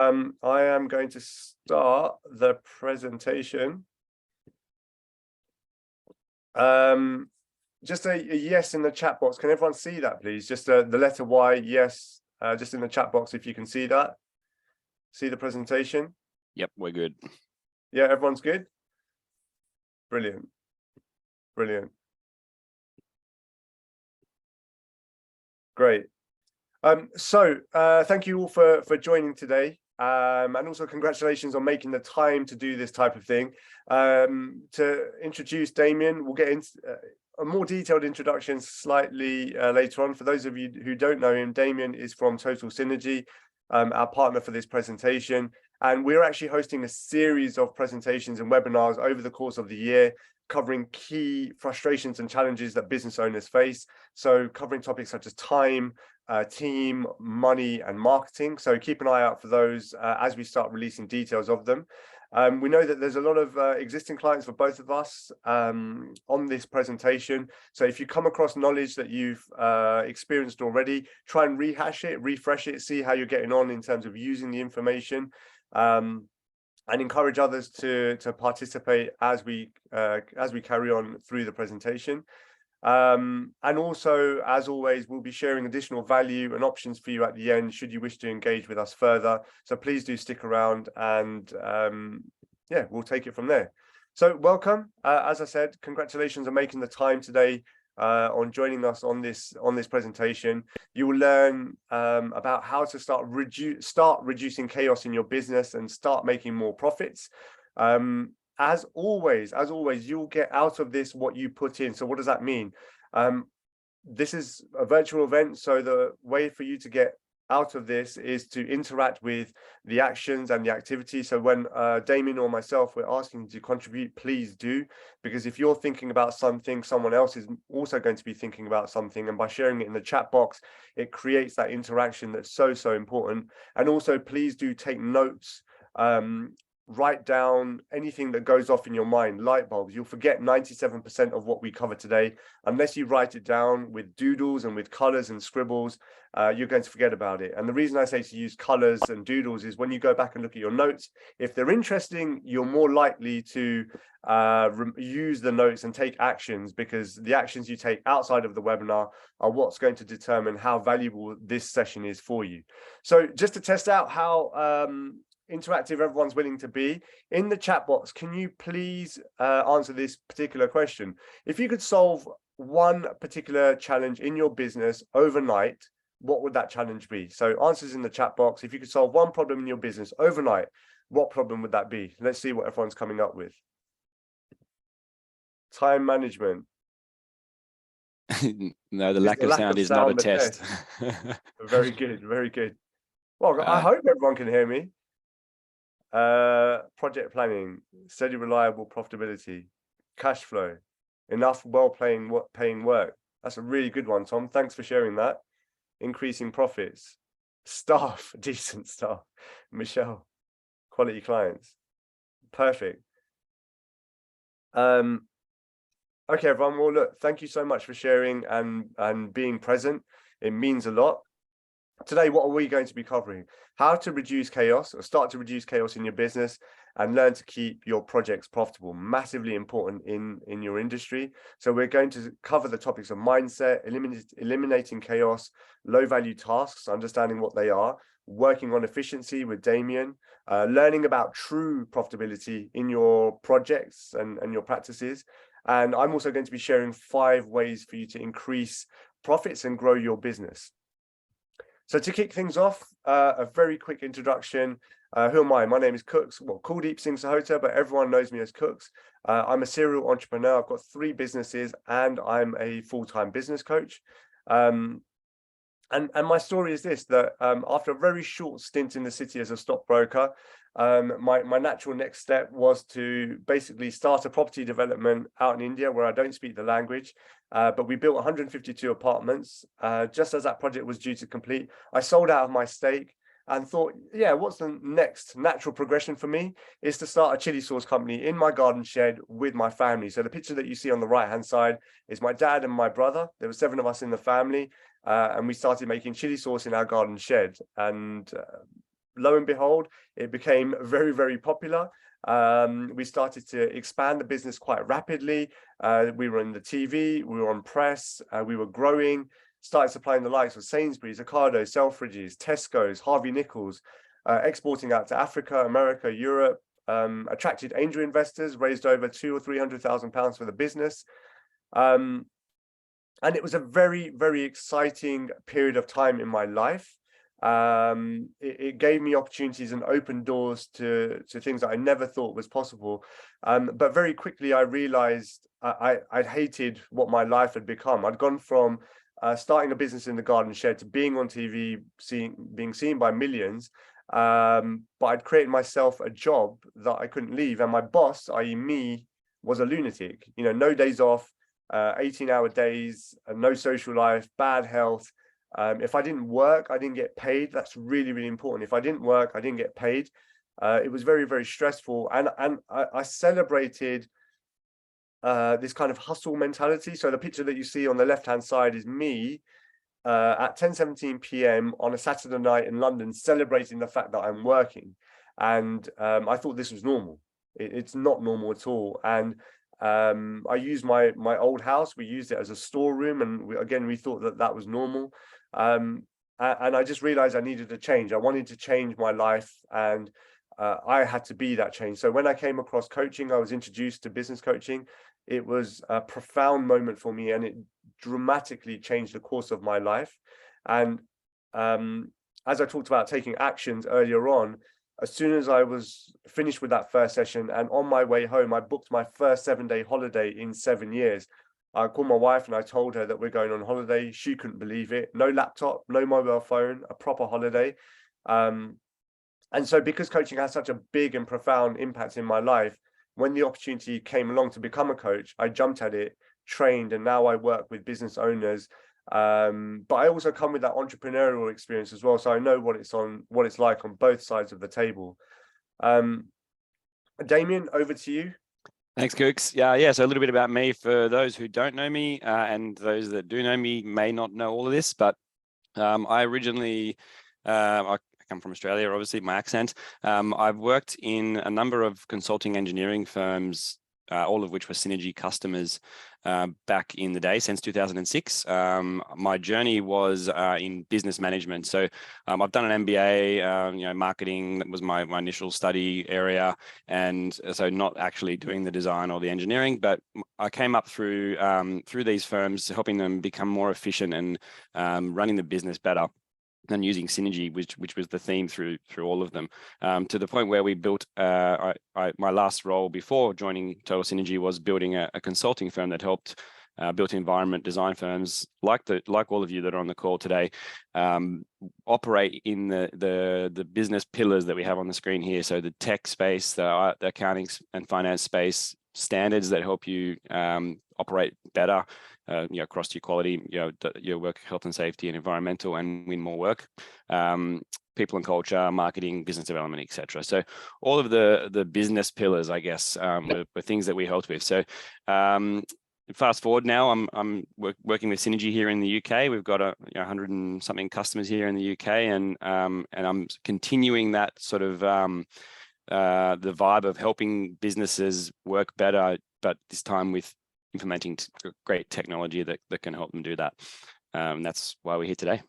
I am going to start the presentation. Just a yes in the chat box. Can everyone see that, please? Just the letter Y, yes, just in the chat box if you can see that. See the presentation? Yep, we're good. Yeah, everyone's good? Brilliant. Brilliant. Great. Thank you all for joining today. And also congratulations on making the time to do this type of thing. To introduce Damien, we'll get into a more detailed introduction slightly later on. For those of you who don't know him, Damien is from Total Synergy, our partner for this presentation. And we're actually hosting a series of presentations and webinars over the course of the year, covering key frustrations and challenges that business owners face. So covering topics such as time, team, money, and marketing. So keep an eye out for those as we start releasing details of them. We know that there's a lot of existing clients for both of us on this presentation. So if you come across knowledge that you've experienced already, try and rehash it, refresh it, see how you're getting on in terms of using the information. And encourage others to participate as we carry on through the presentation. And also, as always, we'll be sharing additional value and options for you at the end should you wish to engage with us further. So please do stick around and yeah, we'll take it from there. So welcome. As I said, congratulations on making the time today on joining us on this presentation. You will learn about how to start reducing chaos in your business and start making more profits. As always, you'll get out of this what you put in. So what does that mean? This is a virtual event, so the way for you to get out of this is to interact with the actions and the activity. So when Damien or myself we're asking you to contribute, please do, because if you're thinking about something, someone else is also going to be thinking about something, and by sharing it in the chat box, it creates that interaction that's so important. And also, please do take notes. Write down anything that goes off in your mind. Light bulbs, you'll forget 97% of what we cover today unless you write it down with doodles and with colors and scribbles. You're going to forget about it. And the reason I say to use colors and doodles is when you go back and look at your notes, if they're interesting, you're more likely to use the notes and take actions, because the actions you take outside of the webinar are what's going to determine how valuable this session is for you. So just to test out how interactive everyone's willing to be, in the chat box, can you please answer this particular question? If you could solve one particular challenge in your business overnight, what would that challenge be? So answers in the chat box. If you could solve one problem in your business overnight, what problem would that be? Let's see what everyone's coming up with. Time management. No, the lack of sound is not a test. Very good, very good. Well, I hope everyone can hear me. Project planning, steady, reliable profitability, cash flow, enough paying work. That's a really good one, Tom. Thanks for sharing that. Increasing profits, staff, decent staff. Michelle, quality clients. Perfect. Okay, everyone. Well, look, thank you so much for sharing and being present. It means a lot. Today, what are we going to be covering? How to reduce chaos, or start to reduce chaos in your business, and learn to keep your projects profitable. Massively important in your industry. So we're going to cover the topics of mindset, eliminating chaos, low value tasks, understanding what they are, working on efficiency with Damien, learning about true profitability in your projects and your practices. And I'm also going to be sharing 5 ways for you to increase profits and grow your business. So to kick things off, a very quick introduction. Who am I? My name is Cooks. Well, Kuldeep Singh Sahota, but everyone knows me as Cooks. I'm a serial entrepreneur. I've got 3 businesses, and I'm a full-time business coach. And my story is this: that after a very short stint in the city as a stockbroker, my natural next step was to basically start a property development out in India, where I don't speak the language. But we built 152 apartments. Just as that project was due to complete, I sold out of my stake and thought, yeah, what's the next natural progression for me is to start a chili sauce company in my garden shed with my family. So the picture that you see on the right-hand side is my dad and my brother. There were 7 of us in the family, and we started making chili sauce in our garden shed. And lo and behold, it became very, very popular. We started to expand the business quite rapidly. We were in the TV, we were on press, we were growing, started supplying the likes of Sainsbury's, Ocado, Selfridges, Tesco's, Harvey Nichols, exporting out to Africa, America, Europe, attracted angel investors, raised over £200,000 or £300,000 for the business. And it was a very, very exciting period of time in my life. It gave me opportunities and opened doors to things that I never thought was possible. But very quickly, I realized I hated what my life had become. I'd gone from starting a business in the garden shed to being on TV, being seen by millions. But I'd created myself a job that I couldn't leave. And my boss, i.e. me, was a lunatic. You know, no days off, 18-hour days, no social life, bad health. If I didn't work, I didn't get paid. That's really, really important. If I didn't work, I didn't get paid. It was very, very stressful. And I celebrated this kind of hustle mentality. So the picture that you see on the left-hand side is me at 10:17 p.m. on a Saturday night in London, celebrating the fact that I'm working. And I thought this was normal. It's not normal at all. And I used my old house. We used it as a storeroom, and we thought that that was normal. And I just realized I needed a change. I wanted to change my life, and I had to be that change. So when I came across coaching, I was introduced to business coaching. It was a profound moment for me, and it dramatically changed the course of my life. And as I talked about taking actions earlier on, as soon as I was finished with that first session and on my way home, I booked my first 7-day holiday in 7 years. I called my wife and I told her that we're going on holiday. She couldn't believe it. No laptop, no mobile phone, a proper holiday. And so because coaching has such a big and profound impact in my life, when the opportunity came along to become a coach, I jumped at it, trained, and now I work with business owners. But I also come with that entrepreneurial experience as well, so I know what it's like on both sides of the table. Damien, over to you. Thanks, Kooks. Yeah. So a little bit about me for those who don't know me, and those that do know me may not know all of this. But I originally, I come from Australia, obviously, my accent. I've worked in a number of consulting engineering firms, all of which were Synergy customers back in the day since 2006. My journey was in business management. So I've done an MBA, marketing, that was my initial study area. And so not actually doing the design or the engineering, but I came up through these firms, helping them become more efficient and running the business better, and using Synergy, which was the theme through all of them, to the point where we built. My last role before joining Total Synergy was building a consulting firm that helped built environment design firms like all of you that are on the call today operate in the business pillars that we have on the screen here. So the tech space, the accounting and finance space, standards that help you operate better, across your quality, your work, health and safety, and environmental, and win more work. People and culture, marketing, business development, etc. So all of the business pillars, I guess, were things that we helped with. So fast forward now, I'm working with Synergy here in the UK. We've got 100 and something customers here in the UK, and I'm continuing that sort of the vibe of helping businesses work better, but this time with implementing great technology that can help them do that. That's why we're here today.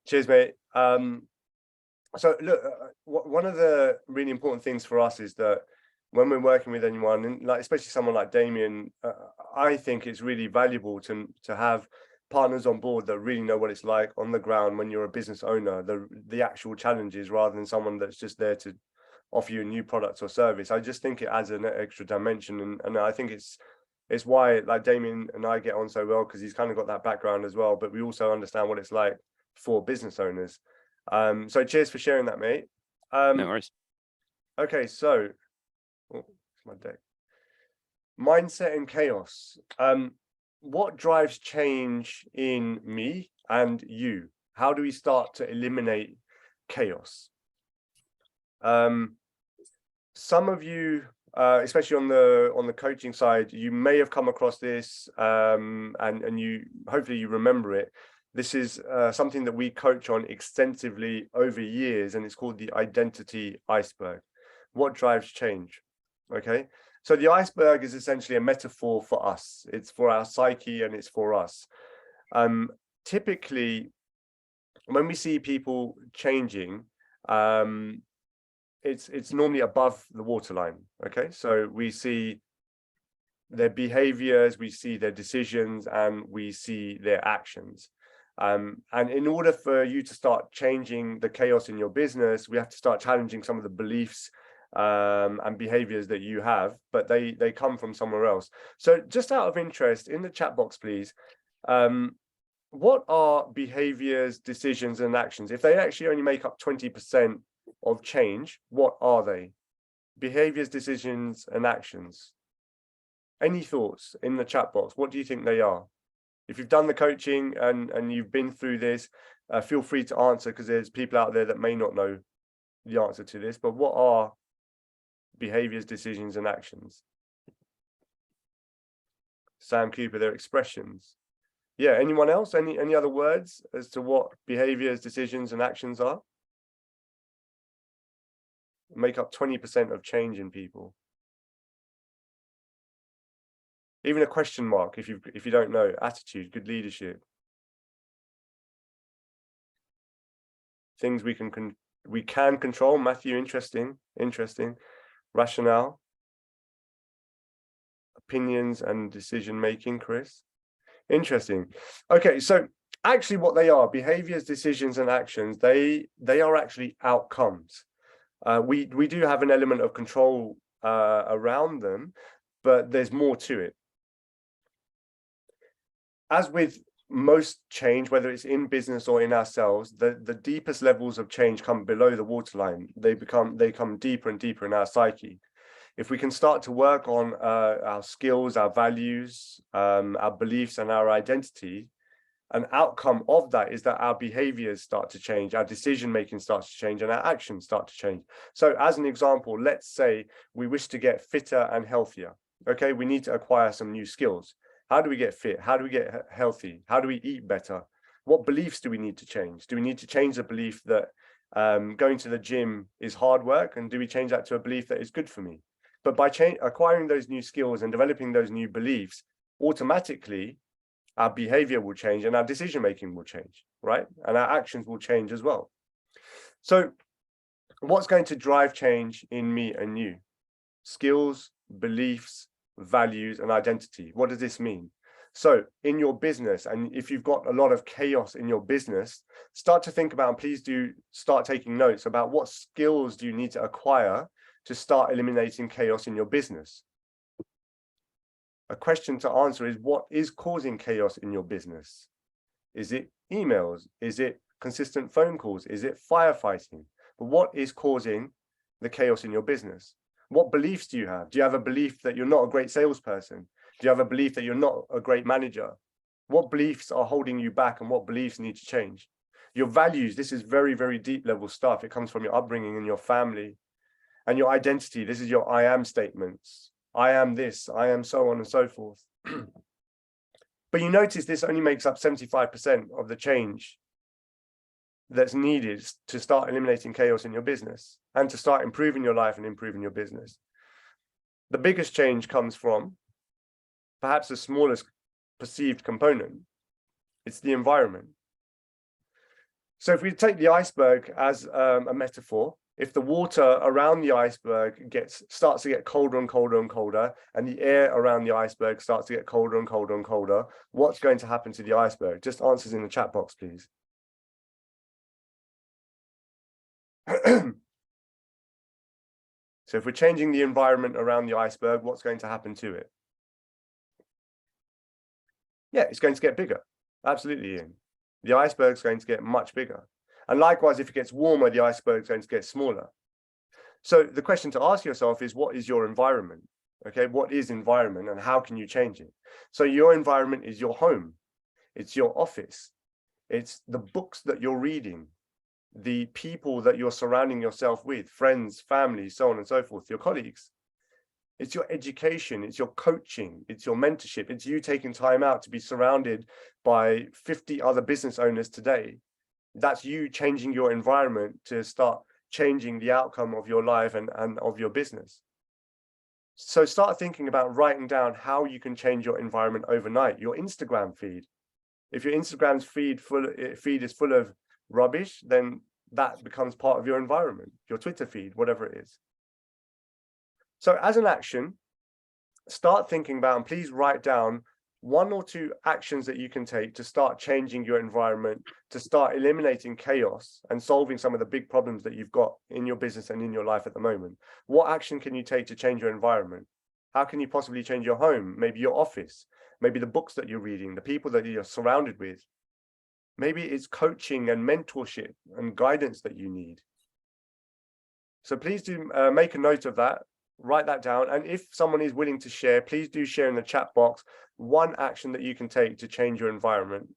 Cheers, mate. So look, one of the really important things for us is that when we're working with anyone, and especially someone like Damien, I think it's really valuable to have partners on board that really know what it's like on the ground when you're a business owner, the actual challenges, rather than someone that's just there to offer you a new product or service. I just think it adds an extra dimension, and I think it's why, like, Damien and I get on so well, because he's kind of got that background as well, but we also understand what it's like for business owners. So cheers for sharing that, mate. No worries. Okay, so it's my deck. Mindset and chaos. What drives change in me and you? How do we start to eliminate chaos? Some of you, especially on the coaching side, you may have come across this, and you hopefully you remember it. This is something that we coach on extensively over years, and it's called the identity iceberg. What drives change? Okay, so the iceberg is essentially a metaphor for us. It's for our psyche and it's for us. Typically, when we see people changing, it's normally above the waterline. Okay, so we see their behaviors, we see their decisions, and we see their actions. And in order for you to start changing the chaos in your business, we have to start challenging some of the beliefs and behaviors that you have, but they come from somewhere else. So just out of interest, in the chat box, please, what are behaviors, decisions, and actions? If they actually only make up 20% of change, what are they? Behaviors, decisions, and actions. Any thoughts in the chat box? What do you think they are? If you've done the coaching and you've been through this, feel free to answer, because there's people out there that may not know the answer to this. But what are behaviors, decisions, and actions? Sam Cooper, their expressions. Yeah, anyone else? Any other words as to what behaviors, decisions, and actions are? Make up 20% of change in people. Even a question mark if you don't know. Attitude, good leadership. Things we can control. Matthew, interesting. Rationale. Opinions and decision making, Chris. Interesting. Okay, so actually what they are, behaviors, decisions, and actions, they are actually outcomes. We do have an element of control around them, but there's more to it. As with most change, whether it's in business or in ourselves, the deepest levels of change come below the waterline. They come deeper and deeper in our psyche. If we can start to work on our skills, our values, our beliefs, and our identity, an outcome of that is that our behaviors start to change, our decision making starts to change, and our actions start to change. So as an example, let's say we wish to get fitter and healthier. Okay, we need to acquire some new skills. How do we get fit? How do we get healthy? How do we eat better? What beliefs do we need to change? Do we need to change the belief that going to the gym is hard work? And do we change that to a belief that is good for me? But by acquiring those new skills and developing those new beliefs, automatically our behavior will change and our decision making will change, right? And our actions will change as well. So what's going to drive change in me and you? Skills, beliefs, values, and identity. What does this mean? So in your business, and if you've got a lot of chaos in your business, start to think about, and please do start taking notes about, what skills do you need to acquire to start eliminating chaos in your business? A question to answer is, what is causing chaos in your business? Is it emails? Is it consistent phone calls? Is it firefighting? But what is causing the chaos in your business? What beliefs do you have? Do you have a belief that you're not a great salesperson? Do you have a belief that you're not a great manager? What beliefs are holding you back, and what beliefs need to change? Your values, this is very, very deep level stuff. It comes from your upbringing and your family. And your identity, this is your I am statements. I am this, I am so on and so forth. But you notice this only makes up 75% of the change that's needed to start eliminating chaos in your business and to start improving your life and improving your business. The biggest change comes from perhaps the smallest perceived component. It's the environment. So if we take the iceberg as a metaphor, if the water around the iceberg starts to get colder and colder and colder, and the air around the iceberg starts to get colder and colder and colder, what's going to happen to the iceberg? Just answers in the chat box, please. So if we're changing the environment around the iceberg, what's going to happen to it? Yeah, it's going to get bigger. Absolutely, Ian. The iceberg's going to get much bigger. And likewise, if it gets warmer, the iceberg's going to get smaller. So the question to ask yourself is, what is your environment? Okay, what is environment and how can you change it? So your environment is your home. It's your office. It's the books that you're reading, the people that you're surrounding yourself with, friends, family, so on and so forth, your colleagues. It's your education, it's your coaching, it's your mentorship, it's you taking time out to be surrounded by 50 other business owners today. That's you changing your environment to start changing the outcome of your life and of your business. So start thinking about writing down how you can change your environment overnight. Your Instagram feed. If your Instagram's feed is full of rubbish, then that becomes part of your environment, your Twitter feed, whatever it is. So as an action, start thinking about, and please write down 1 or 2 actions that you can take to start changing your environment, to start eliminating chaos and solving some of the big problems that you've got in your business and in your life at the moment. What action can you take to change your environment? How can you possibly change your home? Maybe your office, maybe the books that you're reading, the people that you're surrounded with. Maybe it's coaching and mentorship and guidance that you need. So please do make a note of that. Write that down, and if someone is willing to share, please do share in the chat box 1 action that you can take to change your environment,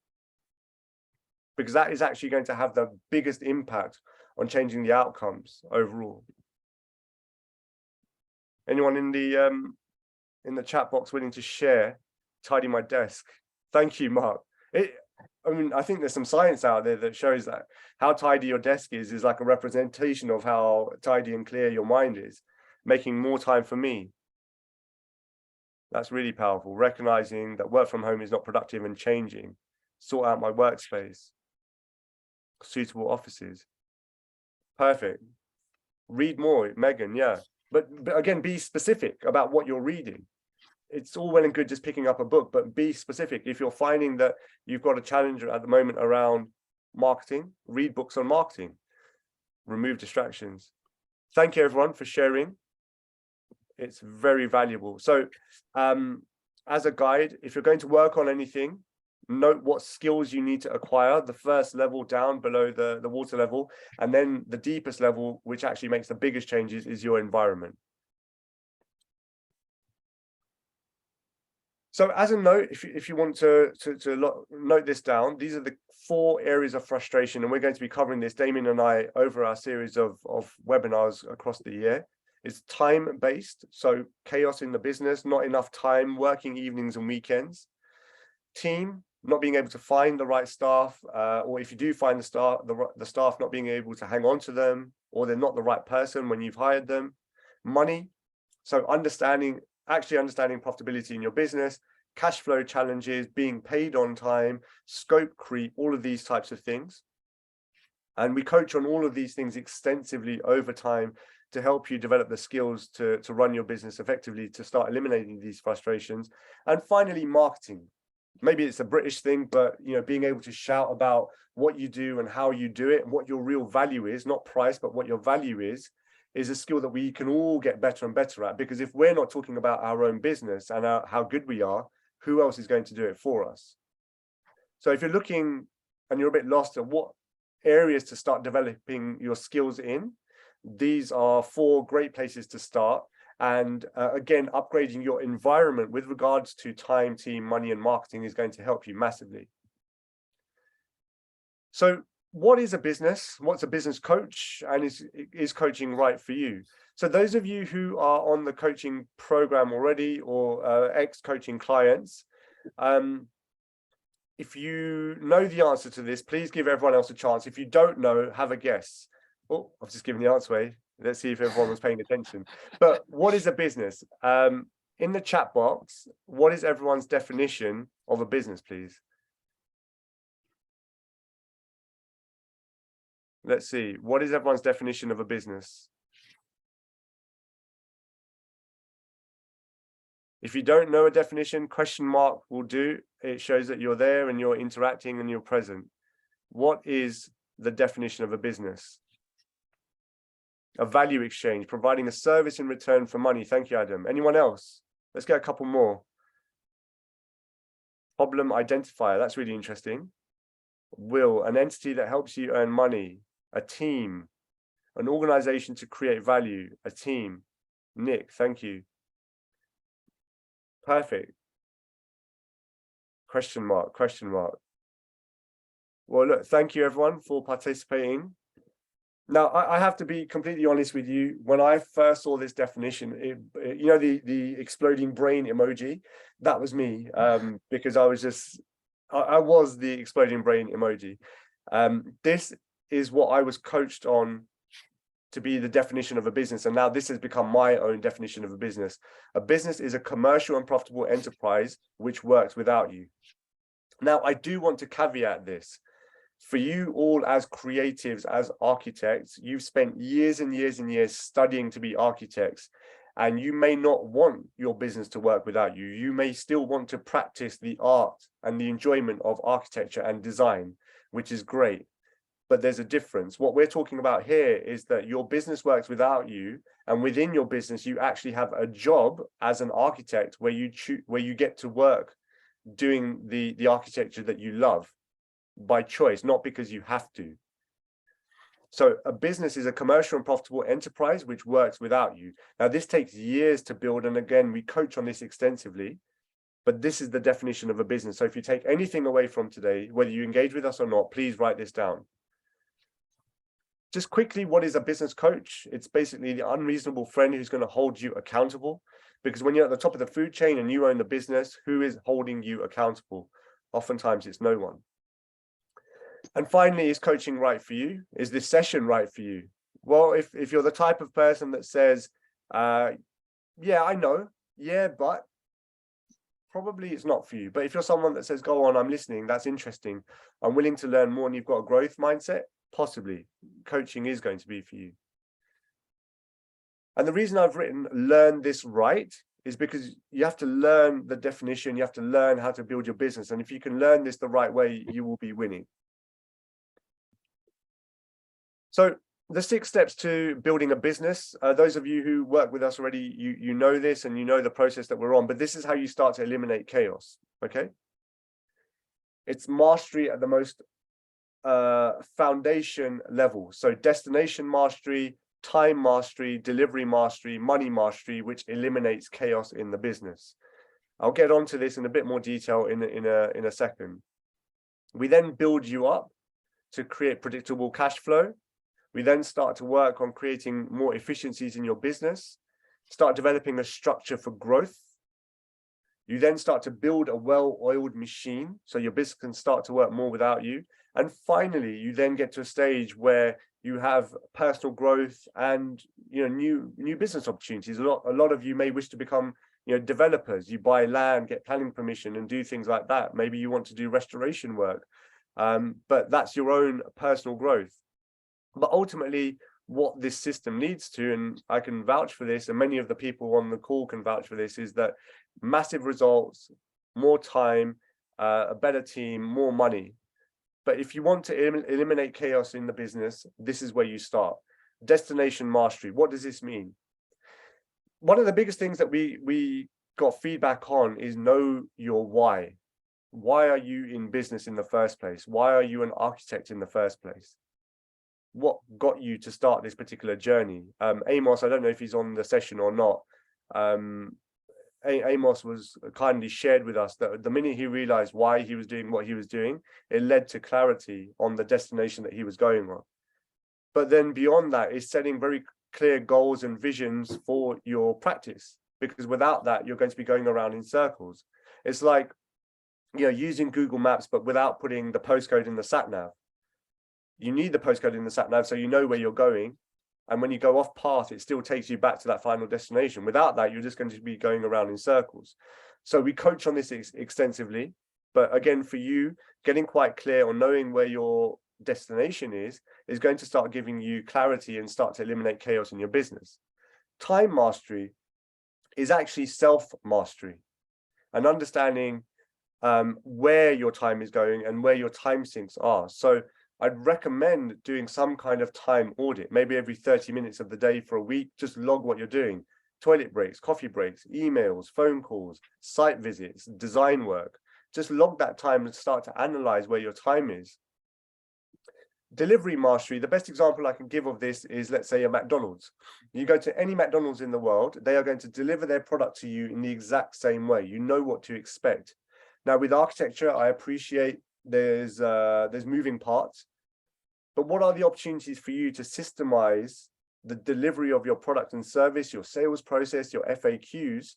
because that is actually going to have the biggest impact on changing the outcomes overall. Anyone in the chat box willing to share? Tidy my desk. Thank you, Mark. I mean, I think there's some science out there that shows that how tidy your desk is like a representation of how tidy and clear your mind is. Making more time for me. That's really powerful. Recognizing that work from home is not productive and changing. Sort out my workspace. Suitable offices. Perfect. Read more, Megan, yeah. But again, be specific about what you're reading. It's all well and good just picking up a book, but be specific. If you're finding that you've got a challenge at the moment around marketing, read books on marketing. Remove distractions. Thank you, everyone, for sharing. It's very valuable. So as a guide, if you're going to work on anything, note what skills you need to acquire, the first level down below the water level, and then the deepest level, which actually makes the biggest changes, is your environment. So as a note, if you want to note this down, these are the 4 areas of frustration, and we're going to be covering this, Damien and I, over our series of webinars across the year. It's time-based, so chaos in the business, not enough time, working evenings and weekends. Team, not being able to find the right staff, or if you do find the staff not being able to hang on to them, or they're not the right person when you've hired them. Money, so actually understanding profitability in your business, cash flow challenges, being paid on time, scope creep, all of these types of things. And we coach on all of these things extensively over time to help you develop the skills to run your business effectively, to start eliminating these frustrations. And finally, marketing. Maybe it's a British thing, but being able to shout about what you do and how you do it, and what your real value is, not price, but what your value is a skill that we can all get better and better at. Because if we're not talking about our own business and how good we are, who else is going to do it for us? So if you're looking and you're a bit lost at what areas to start developing your skills in, these are 4 great places to start. And again, upgrading your environment with regards to time, team, money, and marketing is going to help you massively. So what is a business? What's a business coach? And is coaching right for you? So those of you who are on the coaching program already, or ex-coaching clients, if you know the answer to this, please give everyone else a chance. If you don't know, have a guess. Oh, I've just given the answer away. Let's see if everyone was paying attention. But what is a business? In the chat box, what is everyone's definition of a business, please? Let's see. What is everyone's definition of a business? If you don't know a definition, question mark will do. It shows that you're there and you're interacting and you're present. What is the definition of a business? A value exchange, providing a service in return for money. Thank you, Adam. Anyone else? Let's get a couple more. Problem identifier. That's really interesting. Will, an entity that helps you earn money. A team, an organization to create value. A team. Nick, thank you. Perfect. Question mark, question mark. Well, look, thank you everyone for participating. Now, I have to be completely honest with you. When I first saw this definition, you know, the exploding brain emoji, that was me, because I was the exploding brain emoji. This is what I was coached on to be the definition of a business. And now this has become my own definition of a business. A business is a commercial and profitable enterprise which works without you. Now, I do want to caveat this. For you all as creatives, as architects, you've spent years and years and years studying to be architects, and you may not want your business to work without you. You may still want to practice the art and the enjoyment of architecture and design, which is great. But there's a difference. What we're talking about here is that your business works without you, and within your business, you actually have a job as an architect where you get to work doing the architecture that you love by choice, not because you have to. So a business is a commercial and profitable enterprise which works without you. Now, this takes years to build, and again, we coach on this extensively, but this is the definition of a business. So if you take anything away from today, whether you engage with us or not, please write this down. Just quickly, what is a business coach? It's basically the unreasonable friend who's going to hold you accountable, because when you're at the top of the food chain and you own the business, who is holding you accountable? Oftentimes it's no one. And finally, is coaching right for you? Is this session right for you? Well, if you're the type of person that says, yeah, I know, yeah, but probably it's not for you. But if you're someone that says, go on, I'm listening, that's interesting, I'm willing to learn more, and you've got a growth mindset, possibly coaching is going to be for you. And the reason I've written learn this right is because you have to learn the definition, you have to learn how to build your business. And if you can learn this the right way, you will be winning. So the 6 steps to building a business, those of you who work with us already, you know this and you know the process that we're on, but this is how you start to eliminate chaos, okay? It's mastery at the most foundation level. So destination mastery, time mastery, delivery mastery, money mastery, which eliminates chaos in the business. I'll get onto this in a bit more detail in a second. We then build you up to create predictable cash flow. We then start to work on creating more efficiencies in your business, start developing a structure for growth. You then start to build a well-oiled machine so your business can start to work more without you. And finally, you then get to a stage where you have personal growth and new business opportunities. A lot of you may wish to become developers. You buy land, get planning permission, and do things like that. Maybe you want to do restoration work, but that's your own personal growth. But ultimately, what this system leads to, and I can vouch for this, and many of the people on the call can vouch for this, is that massive results, more time, a better team, more money. But if you want to eliminate chaos in the business, this is where you start. Destination mastery. What does this mean? One of the biggest things that we got feedback on is know your why. Why are you in business in the first place? Why are you an architect in the first place? What got you to start this particular journey? Amos, I don't know if he's on the session or not. Amos was kindly shared with us that the minute he realized why he was doing what he was doing, it led to clarity on the destination that he was going on. But then beyond that is setting very clear goals and visions for your practice, because without that, you're going to be going around in circles. It's like, using Google Maps, but without putting the postcode in the sat nav. You need the postcode in the sat nav so you know where you're going. And when you go off path, it still takes you back to that final destination. Without that, you're just going to be going around in circles. So we coach on this extensively. But again, for you, getting quite clear on knowing where your destination is going to start giving you clarity and start to eliminate chaos in your business. Time mastery is actually self-mastery and understanding where your time is going and where your time sinks are. So I'd recommend doing some kind of time audit, maybe every 30 minutes of the day for a week. Just log what you're doing. Toilet breaks, coffee breaks, emails, phone calls, site visits, design work. Just log that time and start to analyze where your time is. Delivery mastery, the best example I can give of this is, let's say, a McDonald's. You go to any McDonald's in the world, they are going to deliver their product to you in the exact same way. You know what to expect. Now, with architecture, I appreciate there's moving parts, but what are the opportunities for you to systemize the delivery of your product and service, your sales process, your FAQs,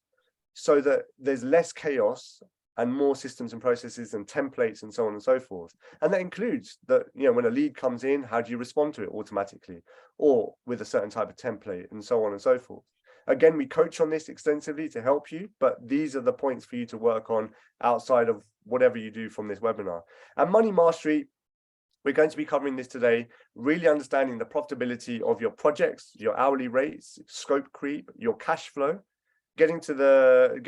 so that there's less chaos and more systems and processes and templates and so on and so forth. And that includes that, when a lead comes in, how do you respond to it automatically or with a certain type of template and so on and so forth. Again, we coach on this extensively to help you, but these are the points for you to work on outside of whatever you do from this webinar. And Money Mastery, we're going to be covering this today, really understanding the profitability of your projects, your hourly rates, scope creep, your cash flow, getting to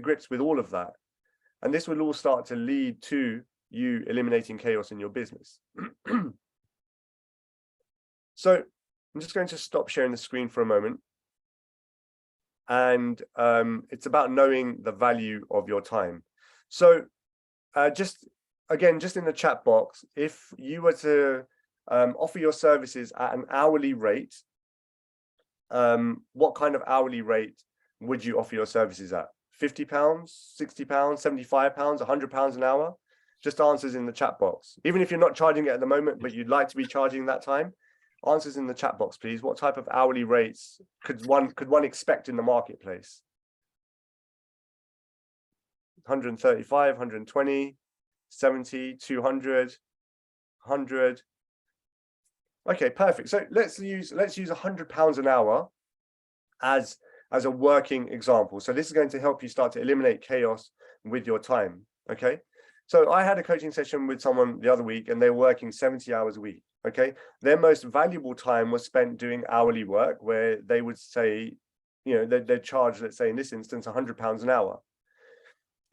grips with all of that. And this will all start to lead to you eliminating chaos in your business. So I'm just going to stop sharing the screen for a moment. And it's about knowing the value of your time. So just in the chat box, if you were to offer your services at an hourly rate, what kind of hourly rate would you offer your services at? £50, £60, £75, £100 an hour? Just answers in the chat box. Even if you're not charging it at the moment, but you'd like to be charging that time, answers in the chat box, please. What type of hourly rates could one expect in the marketplace? 135, 120, 70, 200, 100. Okay, perfect. So let's use £100 an hour as a working example. So this is going to help you start to eliminate chaos with your time. Okay. So I had a coaching session with someone the other week and they were working 70 hours a week. Okay. Their most valuable time was spent doing hourly work, where they would say, they'd charge, let's say in this instance, £100 an hour.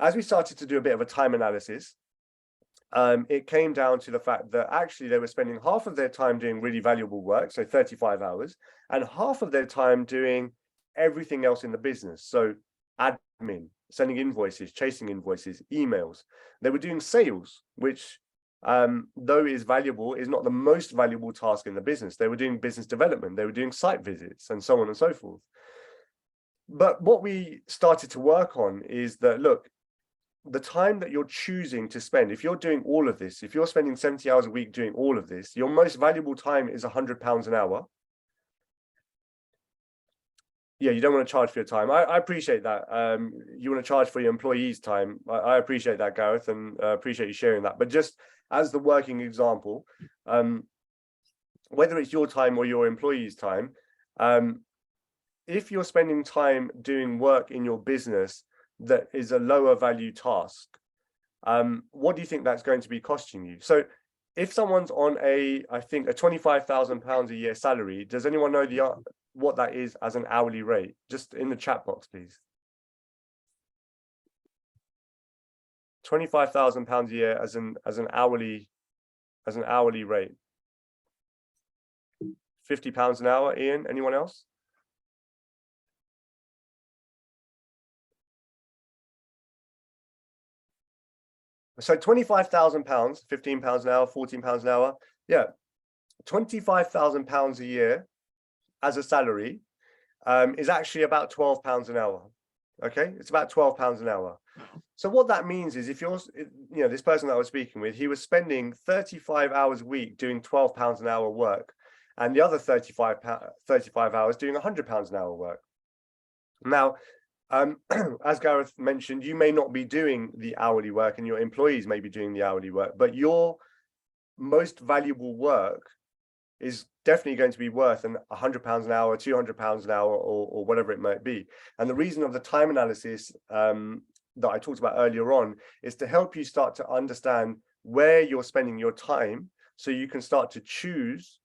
As we started to do a bit of a time analysis, it came down to the fact that actually they were spending half of their time doing really valuable work, so 35 hours, and half of their time doing everything else in the business. So admin, sending invoices, chasing invoices, emails. They were doing sales, which though is valuable, is not the most valuable task in the business. They were doing business development, they were doing site visits and so on and so forth. But what we started to work on is that, look, the time that you're choosing to spend, if you're doing all of this, if you're spending 70 hours a week doing all of this, your most valuable time is £100 an hour. Yeah, you don't want to charge for your time. I appreciate that. You want to charge for your employees' time. I appreciate that, Gareth, and appreciate you sharing that. But just as the working example, whether it's your time or your employees' time, if you're spending time doing work in your business that is a lower value task, what do you think that's going to be costing you? So if someone's on I think a £25,000 a year salary, does anyone know what that is as an hourly rate? Just in the chat box, please. £25,000 a year as an hourly rate. £50 an hour. Ian, anyone else? So £25,000, £15 an hour, £14 an hour. Yeah, £25,000 a year as a salary is actually about £12 an hour. Okay, it's about £12 an hour. So what that means is, if you're, this person that I was speaking with, he was spending 35 hours a week doing £12 an hour work, and the other 35 hours doing £100 an hour work. Now, as Gareth mentioned, you may not be doing the hourly work and your employees may be doing the hourly work, but your most valuable work is definitely going to be worth £100 an hour, £200 an hour, or whatever it might be. And the reason of the time analysis that I talked about earlier on is to help you start to understand where you're spending your time, so you can start to choose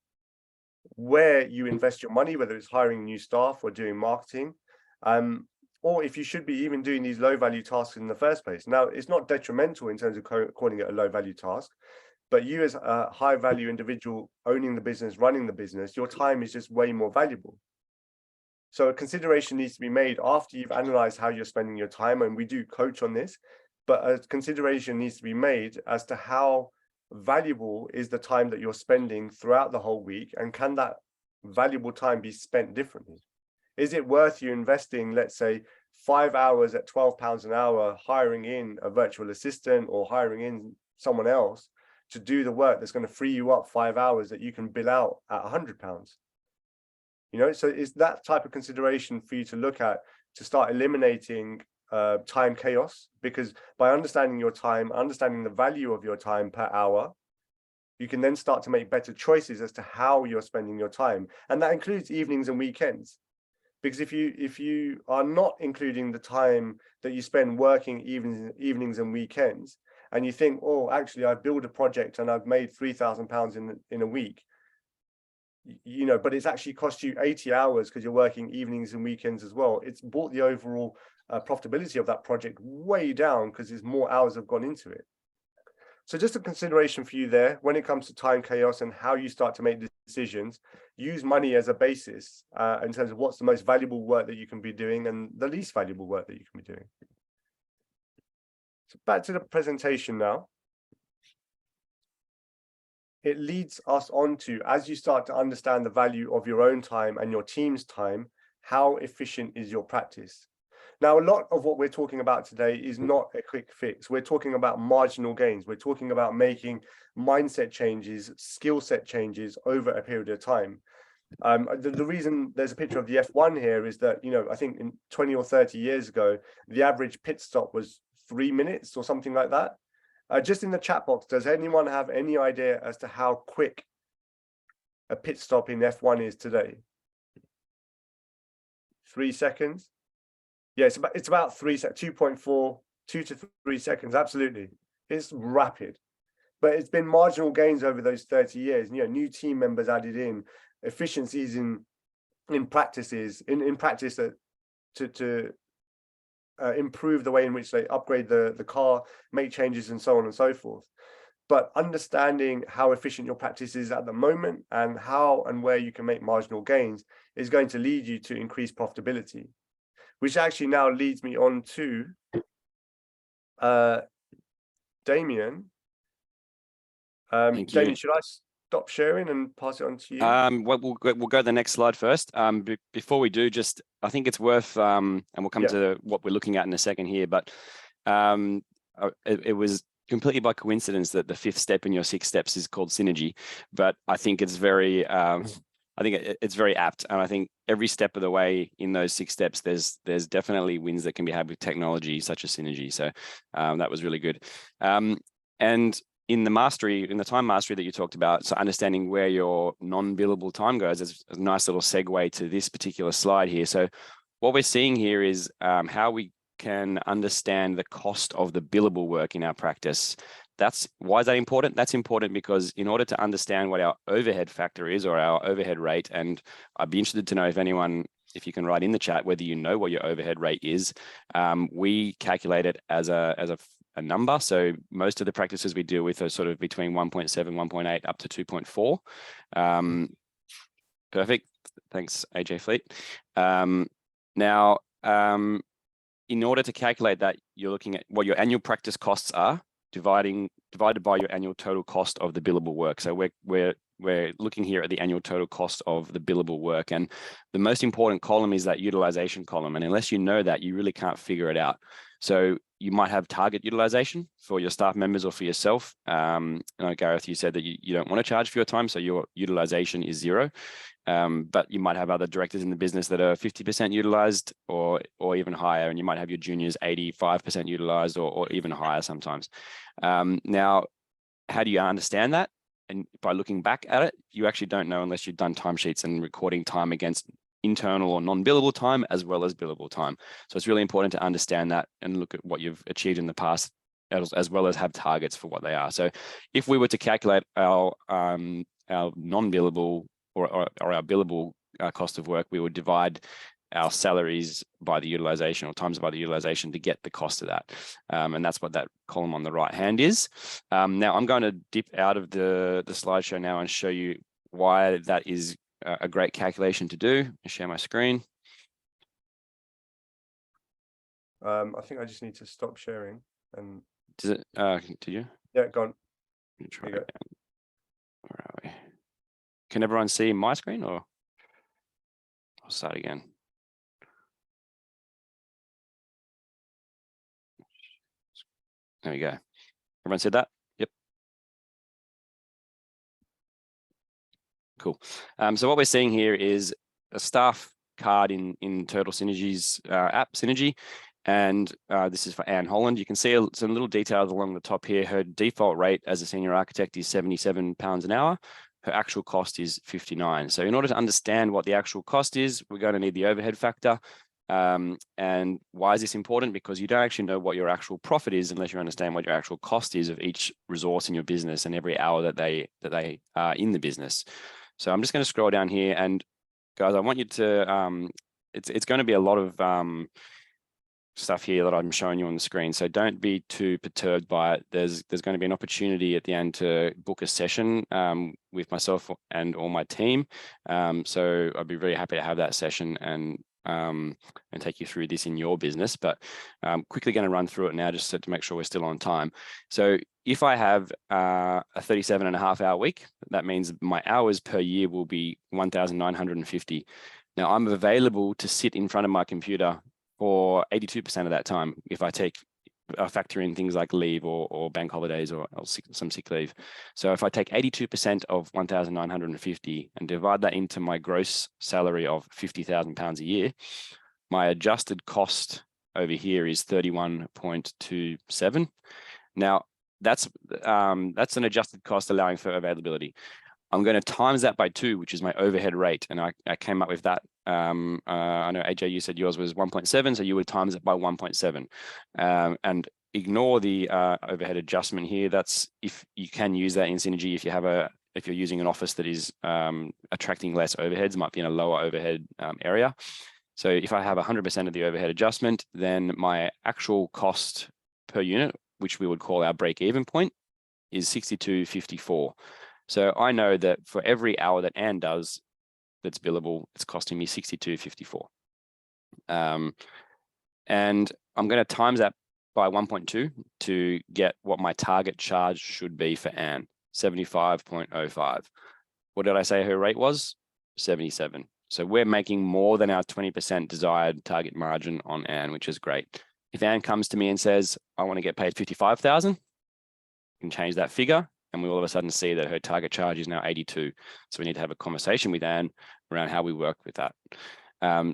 where you invest your money, whether it's hiring new staff or doing marketing, or if you should be even doing these low value tasks in the first place. Now, it's not detrimental in terms of calling it a low value task, but you as a high value individual owning the business, running the business, your time is just way more valuable. So a consideration needs to be made after you've analyzed how you're spending your time, and we do coach on this, but a consideration needs to be made as to how valuable is the time that you're spending throughout the whole week, and can that valuable time be spent differently? Is it worth you investing, let's say, 5 hours at £12 an hour, hiring in a virtual assistant or hiring in someone else to do the work that's going to free you up 5 hours that you can bill out at £100. You know, so it's that type of consideration for you to look at to start eliminating time chaos, because by understanding your time, understanding the value of your time per hour, you can then start to make better choices as to how you're spending your time. And that includes evenings and weekends. Because if you are not including the time that you spend working evenings and weekends, and you think, oh, actually, I build a project and I've made £3,000 in a week, you know, but it's actually cost you 80 hours because you're working evenings and weekends as well. It's brought the overall profitability of that project way down because there's more hours have gone into it. So just a consideration for you there when it comes to time chaos and how you start to make decisions. Use money as a basis in terms of what's the most valuable work that you can be doing and the least valuable work that you can be doing. So back to the presentation now. It leads us on to, as you start to understand the value of your own time and your team's time, how efficient is your practice? Now, a lot of what we're talking about today is not a quick fix. We're talking about marginal gains. We're talking about making mindset changes, skill set changes over a period of time. The reason there's a picture of the F1 here is that, you know, I think in 20 or 30 years ago, the average pit stop was 3 minutes or something like that. Just in the chat box, does anyone have any idea as to how quick a pit stop in F1 is today? 3 seconds? Yeah, it's about 2.4, 2 to 3 seconds. Absolutely. It's rapid. But it's been marginal gains over those 30 years. You know, new team members added in, efficiencies in practices, in practice to improve the way in which they upgrade the car, make changes and so on and so forth. But understanding how efficient your practice is at the moment and how and where you can make marginal gains is going to lead you to increased profitability, which actually now leads me on to Damien. Damien, should I stop sharing and pass it on to you? We'll go to the next slide first. Before we do, just I think it's worth, and we'll come to what we're looking at in a second here, but it was completely by coincidence that the 5th step in your 6 steps is called synergy, but I think it's very, it's very apt, and I think every step of the way in those 6 steps, there's definitely wins that can be had with technology such as synergy. So that was really good, and in the time mastery that you talked about, so understanding where your non-billable time goes is a nice little segue to this particular slide here. So what we're seeing here is how we can understand the cost of the billable work in our practice. Why is that important? That's important because in order to understand what our overhead factor is or our overhead rate, and I'd be interested to know if you can write in the chat whether you know what your overhead rate is. We calculate it as a number. So most of the practices we deal with are sort of between 1.7, 1.8 up to 2.4. Perfect. Thanks, AJ Fleet. Now, in order to calculate that, you're looking at what your annual practice costs are, divided by your annual total cost of the billable work. So we're looking here at the annual total cost of the billable work, and the most important column is that utilization column. And unless you know that, you really can't figure it out. So you might have target utilization for your staff members or for yourself. I know, Gareth, you said that you don't want to charge for your time, so your utilization is 0. But you might have other directors in the business that are 50% utilized or even higher, and you might have your juniors 85% utilized or even higher sometimes. Now, how do you understand that? And by looking back at it, you actually don't know unless you've done timesheets and recording time against internal or non-billable time as well as billable time. So it's really important to understand that and look at what you've achieved in the past as well as have targets for what they are. So if we were to calculate our non-billable or our billable cost of work, we would divide our salaries by the utilization or times by the utilization to get the cost of that. And that's what that column on the right hand is. Now I'm going to dip out of the slideshow now and show you why that is a great calculation to do. I'll share my screen. I think I just need to stop sharing. And does it? Do you? Yeah, go on. Try again. Where are we? Can everyone see my screen, or I'll start again? There we go. Everyone said that? Yep. Cool. So what we're seeing here is a staff card in Turtle Synergy's app, Synergy. And this is for Anne Holland. You can see some little details along the top here. Her default rate as a senior architect is £77 an hour. Her actual cost is 59. So in order to understand what the actual cost is, we're going to need the overhead factor. And why is this important? Because you don't actually know what your actual profit is unless you understand what your actual cost is of each resource in your business and every hour that they are in the business. So I'm just going to scroll down here, and guys, I want you to it's going to be a lot of stuff here that I'm showing you on the screen, so don't be too perturbed by it. There's going to be an opportunity at the end to book a session with myself and all my team. So I'd be very happy to have that session and take you through this in your business. But quickly going to run through it now just to make sure we're still on time. So if I have a 37.5-hour week, that means my hours per year will be 1,950. Now I'm available to sit in front of my computer for 82% of that time if I factor in things like leave or bank holidays or some sick leave. So if I take 82% of 1,950 and divide that into my gross salary of £50,000 a year, my adjusted cost over here is 31.27. Now that's an adjusted cost allowing for availability. I'm going to times that by 2, which is my overhead rate. And I came up with that. I know, AJ, you said yours was 1.7, so you would times it by 1.7. And ignore the overhead adjustment here. That's if you can use that in Synergy if you're using an office that is attracting less overheads, might be in a lower overhead area. So if I have 100% of the overhead adjustment, then my actual cost per unit, which we would call our break-even point, is 62.54. So I know that for every hour that Anne does that's billable, it's costing me 62.54. And I'm going to times that by 1.2 to get what my target charge should be for Anne, 75.05. What did I say her rate was? 77. So we're making more than our 20% desired target margin on Anne, which is great. If Anne comes to me and says, I want to get paid 55,000, I can change that figure. And we all of a sudden see that her target charge is now 82. So we need to have a conversation with Anne around how we work with that.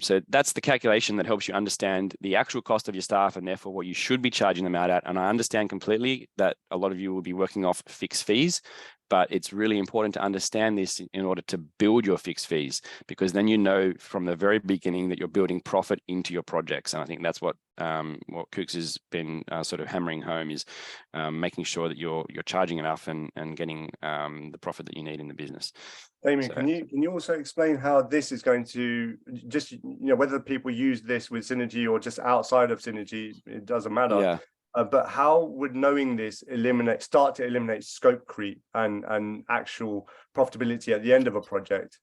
So that's the calculation that helps you understand the actual cost of your staff and therefore what you should be charging them out at. And I understand completely that a lot of you will be working off fixed fees, but it's really important to understand this in order to build your fixed fees, because then you know from the very beginning that you're building profit into your projects. And I think that's what Kooks has been sort of hammering home, is making sure that you're charging enough and getting the profit that you need in the business. Damien, can you also explain how this is going to just, whether people use this with Synergy or just outside of Synergy, it doesn't matter. Yeah. But how would knowing this start to eliminate scope creep and actual profitability at the end of a project?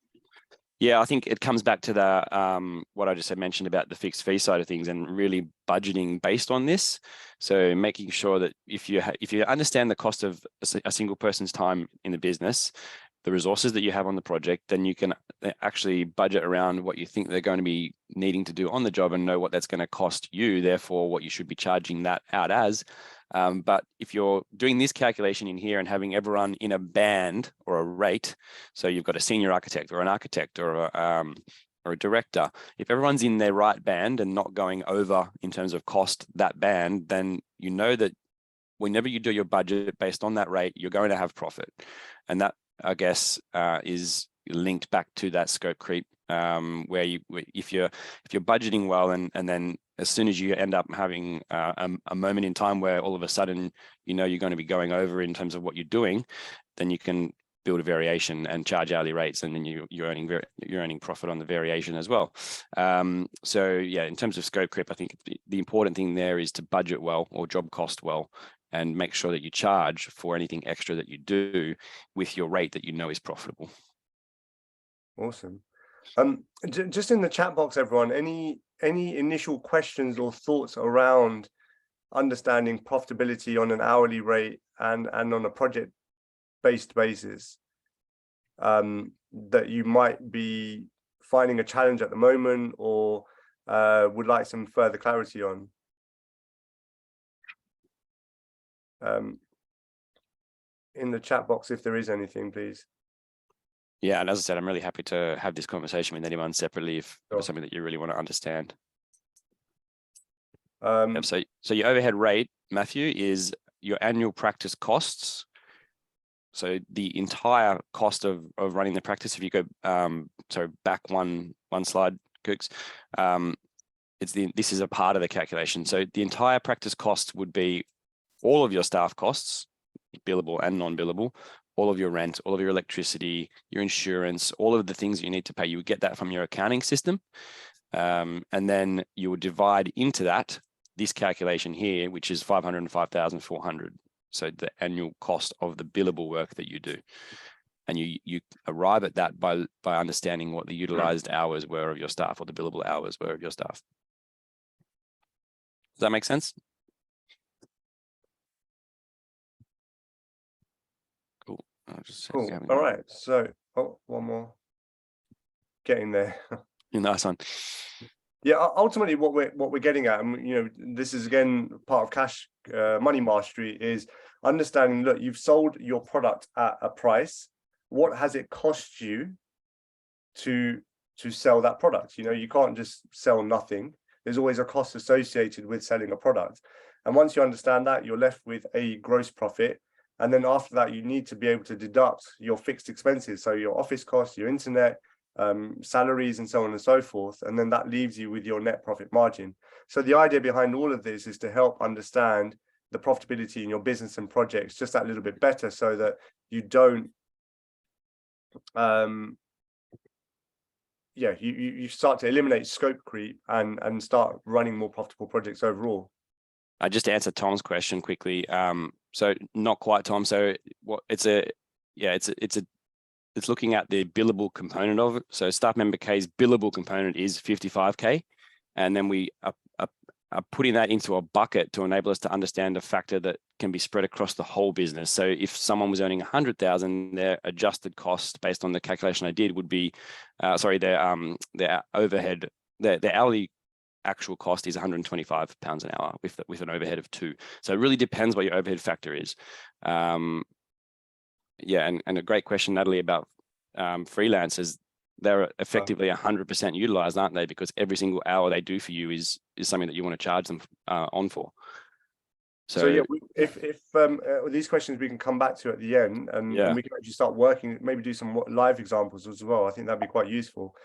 Yeah, I think it comes back to the what I just had mentioned about the fixed fee side of things and really budgeting based on this. So making sure that if you understand the cost of a single person's time in the business, the resources that you have on the project, then you can actually budget around what you think they're going to be needing to do on the job and know what that's going to cost you, therefore what you should be charging that out as. But if you're doing this calculation in here and having everyone in a band or a rate, so you've got a senior architect or an architect or a director, if everyone's in their right band and not going over in terms of cost that band, then you know that whenever you do your budget based on that rate, you're going to have profit. And that, I guess, is linked back to that scope creep, where if you're budgeting well and then as soon as you end up having a moment in time where all of a sudden you're going to be going over in terms of what you're doing, then you can build a variation and charge hourly rates, and then you're earning profit on the variation as well. So yeah, in terms of scope creep, I think the important thing there is to budget well or job cost well, and make sure that you charge for anything extra that you do with your rate that you know is profitable. Awesome. Just in the chat box, everyone, any initial questions or thoughts around understanding profitability on an hourly rate and on a project-based basis that you might be finding a challenge at the moment or would like some further clarity on? In the chat box, if there is anything, please. Yeah, and as I said, I'm really happy to have this conversation with anyone separately if Sure. it's something that you really want to understand. Um, So your overhead rate, Matthew, is your annual practice costs. So the entire cost of running the practice, if you go back one slide, Cooks, this is a part of the calculation. So the entire practice cost would be all of your staff costs, billable and non-billable, all of your rent, all of your electricity, your insurance, all of the things you need to pay. You would get that from your accounting system. And then you would divide into that this calculation here, which is 505,400. So the annual cost of the billable work that you do. And you arrive at that by understanding what the utilized hours were of your staff, or the billable hours were of your staff. Does that make sense? Cool. Cool. All right. So, one more. Getting there. Nice one. Yeah. Ultimately, what we're getting at, and this is again part of cash money mastery, is understanding. Look, you've sold your product at a price. What has it cost you to sell that product? You can't just sell nothing. There's always a cost associated with selling a product. And once you understand that, you're left with a gross profit. And then after that, you need to be able to deduct your fixed expenses. So your office costs, your internet, salaries, and so on and so forth. And then that leaves you with your net profit margin. So the idea behind all of this is to help understand the profitability in your business and projects just that little bit better, so that you don't you start to eliminate scope creep and start running more profitable projects overall. I just answered Tom's question quickly. So not quite, Tom. So what it's looking at the billable component of it. So staff member K's billable component is 55K, and then we are putting that into a bucket to enable us to understand a factor that can be spread across the whole business. So if someone was earning 100,000, their adjusted cost based on the calculation I did would be, their overhead, their hourly actual cost is £125 an hour with an overhead of 2. So it really depends what your overhead factor is. And a great question, Natalie, about freelancers. They're effectively 100% utilized, aren't they? Because every single hour they do for you is something that you want to charge them on for. So yeah, if these questions we can come back to at the end, and we can actually start working, maybe do some live examples as well. I think that'd be quite useful.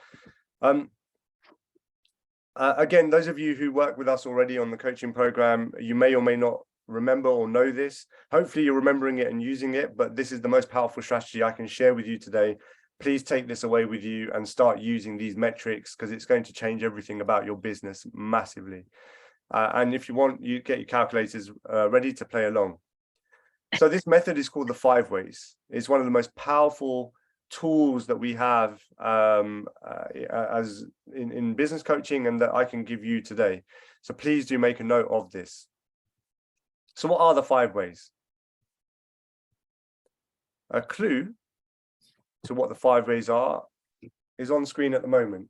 Again, those of you who work with us already on the coaching program, you may or may not remember or know this. Hopefully you're remembering it and using it, but this is the most powerful strategy I can share with you today. Please take this away with you and start using these metrics, because it's going to change everything about your business massively. And if you want, you get your calculators ready to play along. So this method is called the 5 ways. It's one of the most powerful tools that we have as in business coaching, and that I can give you today. So please do make a note of this. So what are the 5 ways? A clue to what the 5 ways are is on screen at the moment.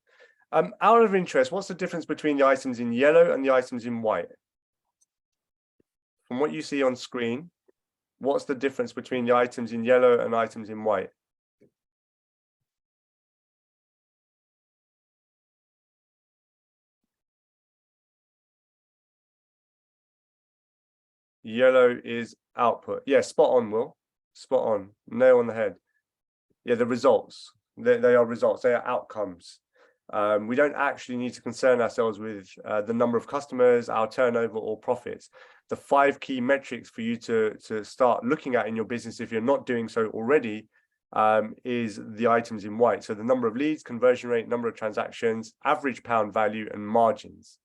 Out of interest, what's the difference between the items in yellow and the items in white? From what you see on screen, what's the difference between the items in yellow and items in white? Yellow is output. Yeah, spot on, Will. Spot on. Nail on the head. Yeah, the results. They are results. They are outcomes. We don't actually need to concern ourselves with the number of customers, our turnover, or profits. The 5 key metrics for you to start looking at in your business, if you're not doing so already, is the items in white. So the number of leads, conversion rate, number of transactions, average pound value, and margins.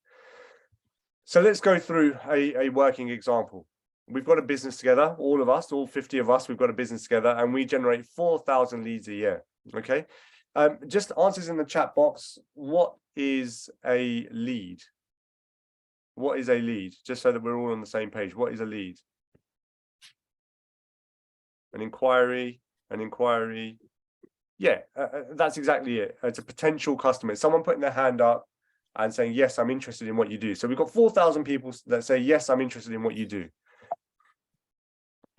So let's go through a working example. We've got a business together, all of us, all 50 of us, we've got a business together, and we generate 4,000 leads a year. Okay. Just answers in the chat box. What is a lead? What is a lead? Just so that we're all on the same page. What is a lead? An inquiry, Yeah, that's exactly it. It's a potential customer. It's someone putting their hand up and saying, yes, I'm interested in what you do. So we've got 4,000 people that say, yes, I'm interested in what you do.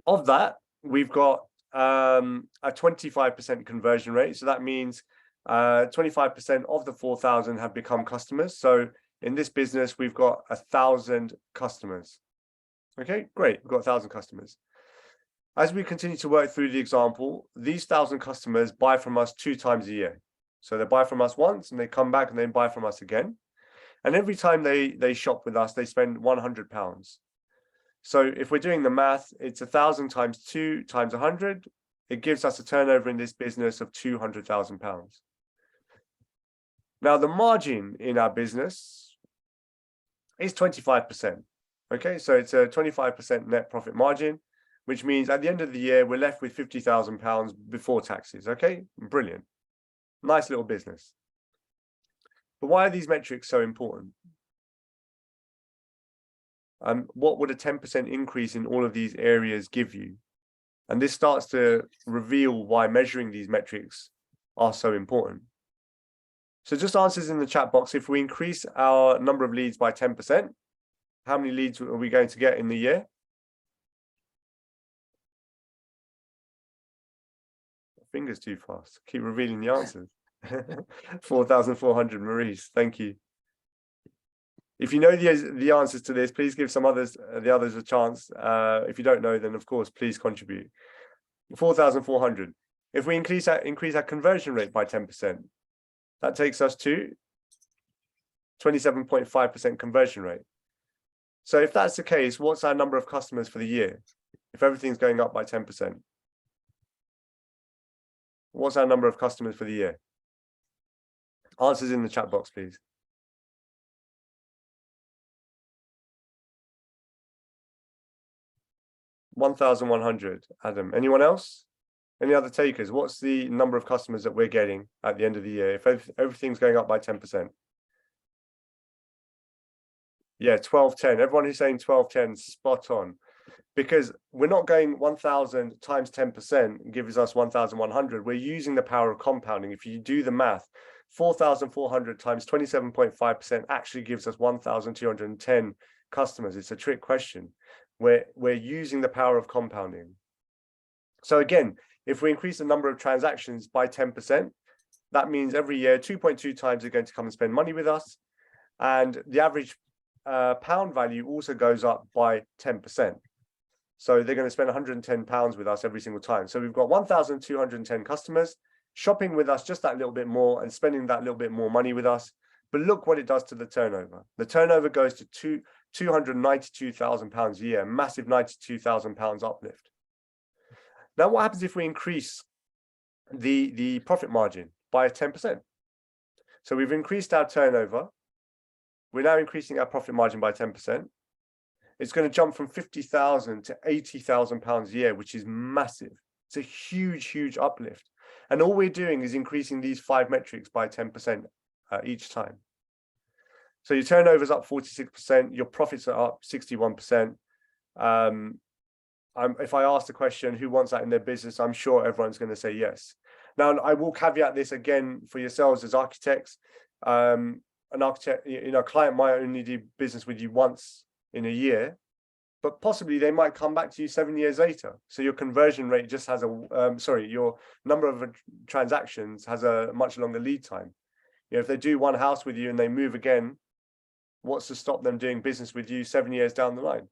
Of that, we've got a 25% conversion rate. So that means 25% of the 4,000 have become customers. So in this business, we've got 1,000 customers. Okay, great. We've got 1,000 customers. As we continue to work through the example, these 1,000 customers buy from us 2 times a year. So they buy from us once and they come back and they buy from us again. And every time they shop with us, they spend £100. So if we're doing the math, it's 1,000 times 2 times 100. It gives us a turnover in this business of £200,000. Now, the margin in our business is 25%. Okay, so it's a 25% net profit margin, which means at the end of the year, we're left with £50,000 before taxes. Okay, brilliant. Nice little business. But why are these metrics so important? What would a 10% increase in all of these areas give you? And this starts to reveal why measuring these metrics are so important. So just answers in the chat box. If we increase our number of leads by 10%, how many leads are we going to get in the year? Fingers too fast. Keep revealing the answers. 4,400, Maurice. Thank you. If you know the answers to this, please give the others a chance. If you don't know, then of course, please contribute. 4,400. If we increase our conversion rate by 10%, that takes us to 27.5% conversion rate. So if that's the case, what's our number of customers for the year? If everything's going up by 10%, what's our number of customers for the year? Answers in the chat box, please. 1,100, Adam. Anyone else? Any other takers? What's the number of customers that we're getting at the end of the year if everything's going up by 10%? Yeah, 1210. Everyone who's saying 1210, spot on. Because we're not going 1,000 times 10% gives us 1,100. We're using the power of compounding. If you do the math, 4,400 times 27.5% actually gives us 1,210 customers. It's a trick question. We're using the power of compounding. So again, if we increase the number of transactions by 10%, that means every year 2.2 times they're going to come and spend money with us. And the average pound value also goes up by 10%. So they're going to spend £110 with us every single time. So we've got 1,210 customers shopping with us just that little bit more and spending that little bit more money with us. But look what it does to the turnover. The turnover goes to £292,000 a year, massive £92,000 uplift. Now, what happens if we increase the profit margin by 10%? So we've increased our turnover. We're now increasing our profit margin by 10%. It's going to jump from £50,000 to £80,000 a year, which is massive. It's a huge, huge uplift. And all we're doing is increasing these 5 metrics by 10% each time. So your turnover is up 46%, your profits are up 61%. If I ask the question, who wants that in their business, I'm sure everyone's going to say yes. Now, I will caveat this again for yourselves as architects. An architect, a client might only do business with you once in a year, but possibly they might come back to you 7 years later. So your conversion rate just has your number of transactions has a much longer lead time. If they do one house with you and they move again, what's to stop them doing business with you 7 years down the line?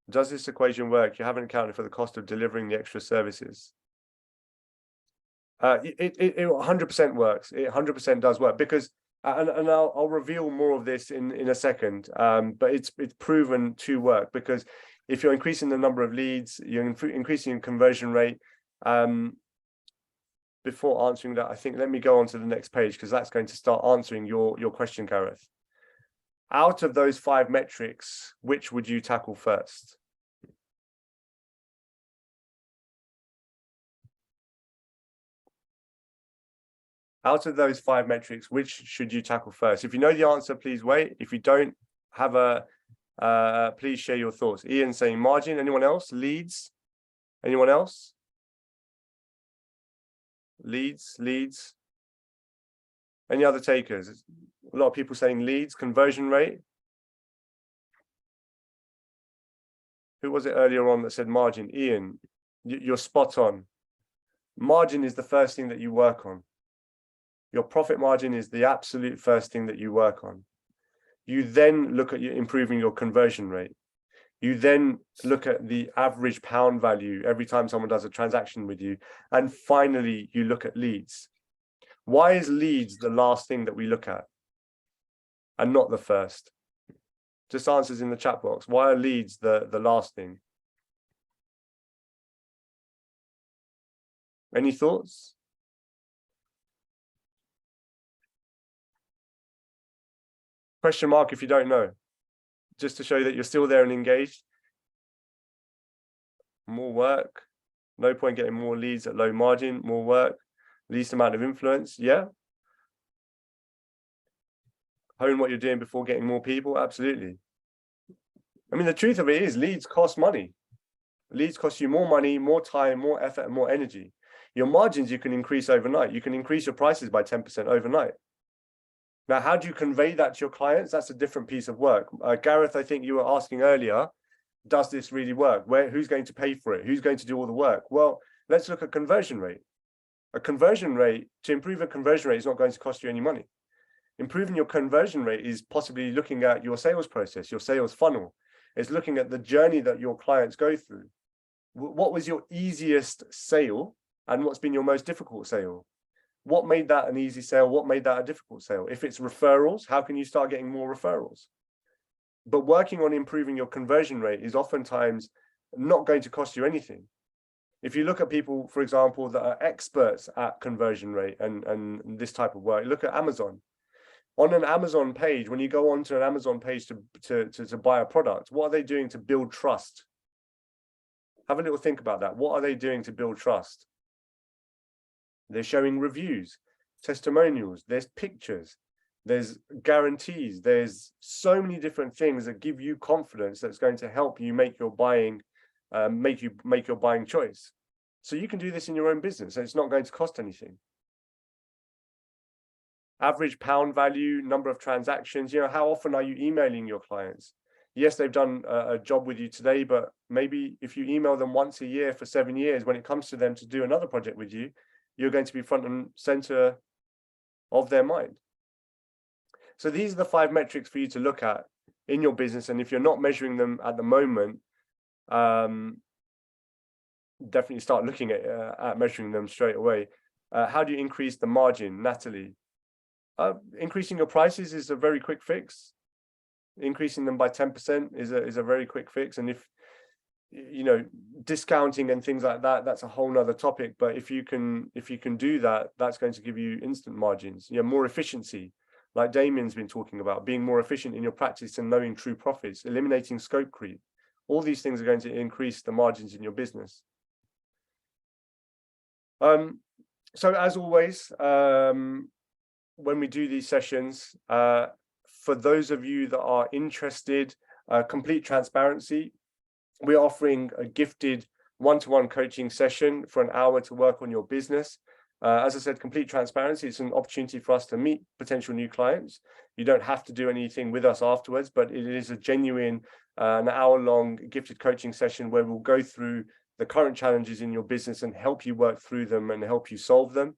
Does this equation work? You haven't accounted for the cost of delivering the extra services. It 100% works. It 100% does work because, and I'll reveal more of this in a second. But it's proven to work because if you're increasing the number of leads, you're increasing your conversion rate. Before answering that, I think let me go on to the next page because that's going to start answering your question, Gareth. Out of those 5 metrics, which would you tackle first? Out of those 5 metrics, which should you tackle first? If you know the answer, please wait. If you don't have please share your thoughts. Ian saying margin. Anyone else? Leads? Anyone else? Leads. Any other takers? A lot of people saying leads, conversion rate. Who was it earlier on that said margin? Ian, you're spot on. Margin is the first thing that you work on. Your profit margin is the absolute first thing that you work on. You then look at improving your conversion rate. You then look at the average pound value every time someone does a transaction with you. And finally, you look at leads. Why is leads the last thing that we look at and not the first? Just answers in the chat box. Why are leads the last thing? Any thoughts? Question mark if you don't know, just to show you that you're still there and engaged. More work, no point getting more leads at low margin, more work, least amount of influence. Yeah. Hone what you're doing before getting more people. Absolutely. I mean, the truth of it is leads cost money. Leads cost you more money, more time, more effort, and more energy. Your margins you can increase overnight. You can increase your prices by 10% overnight. Now, how do you convey that to your clients? That's a different piece of work. Gareth, I think you were asking earlier, does this really work? Who's going to pay for it? Who's going to do all the work? Well, let's look at conversion rate. A conversion rate, to improve a conversion rate is not going to cost you any money. Improving your conversion rate is possibly looking at your sales process, your sales funnel. It's looking at the journey that your clients go through. What was your easiest sale and what's been your most difficult sale? What made that an easy sale? What made that a difficult sale? If it's referrals, how can you start getting more referrals? But working on improving your conversion rate is oftentimes not going to cost you anything. If you look at people, for example, that are experts at conversion rate and this type of work, look at Amazon. On an Amazon page, when you go onto an Amazon page to buy a product, what are they doing to build trust? Have a little think about that. What are they doing to build trust? They're showing reviews, testimonials, there's pictures, there's guarantees, there's so many different things that give you confidence that's going to help you make your buying, make your buying choice. So you can do this in your own business and it's not going to cost anything. Average pound value, number of transactions, how often are you emailing your clients? Yes, they've done a job with you today, but maybe if you email them once a year for 7 years, when it comes to them to do another project with you, you're going to be front and center of their mind. So these are the 5 metrics for you to look at in your business. And if you're not measuring them at the moment, definitely start looking at measuring them straight away. How do you increase the margin, Natalie? Increasing your prices is a very quick fix. Increasing them by 10% is a very quick fix. And if discounting and things like that, that's a whole nother topic. But if you can do that, that's going to give you instant margins. More efficiency, like Damien's been talking about, being more efficient in your practice and knowing true profits, eliminating scope creep. All these things are going to increase the margins in your business. So as always, when we do these sessions, for those of you that are interested, complete transparency, we're offering a gifted one-to-one coaching session for an hour to work on your business. As I said, complete transparency, it's an opportunity for us to meet potential new clients. You don't have to do anything with us afterwards, but it is a genuine an hour-long gifted coaching session where we'll go through the current challenges in your business and help you work through them and help you solve them.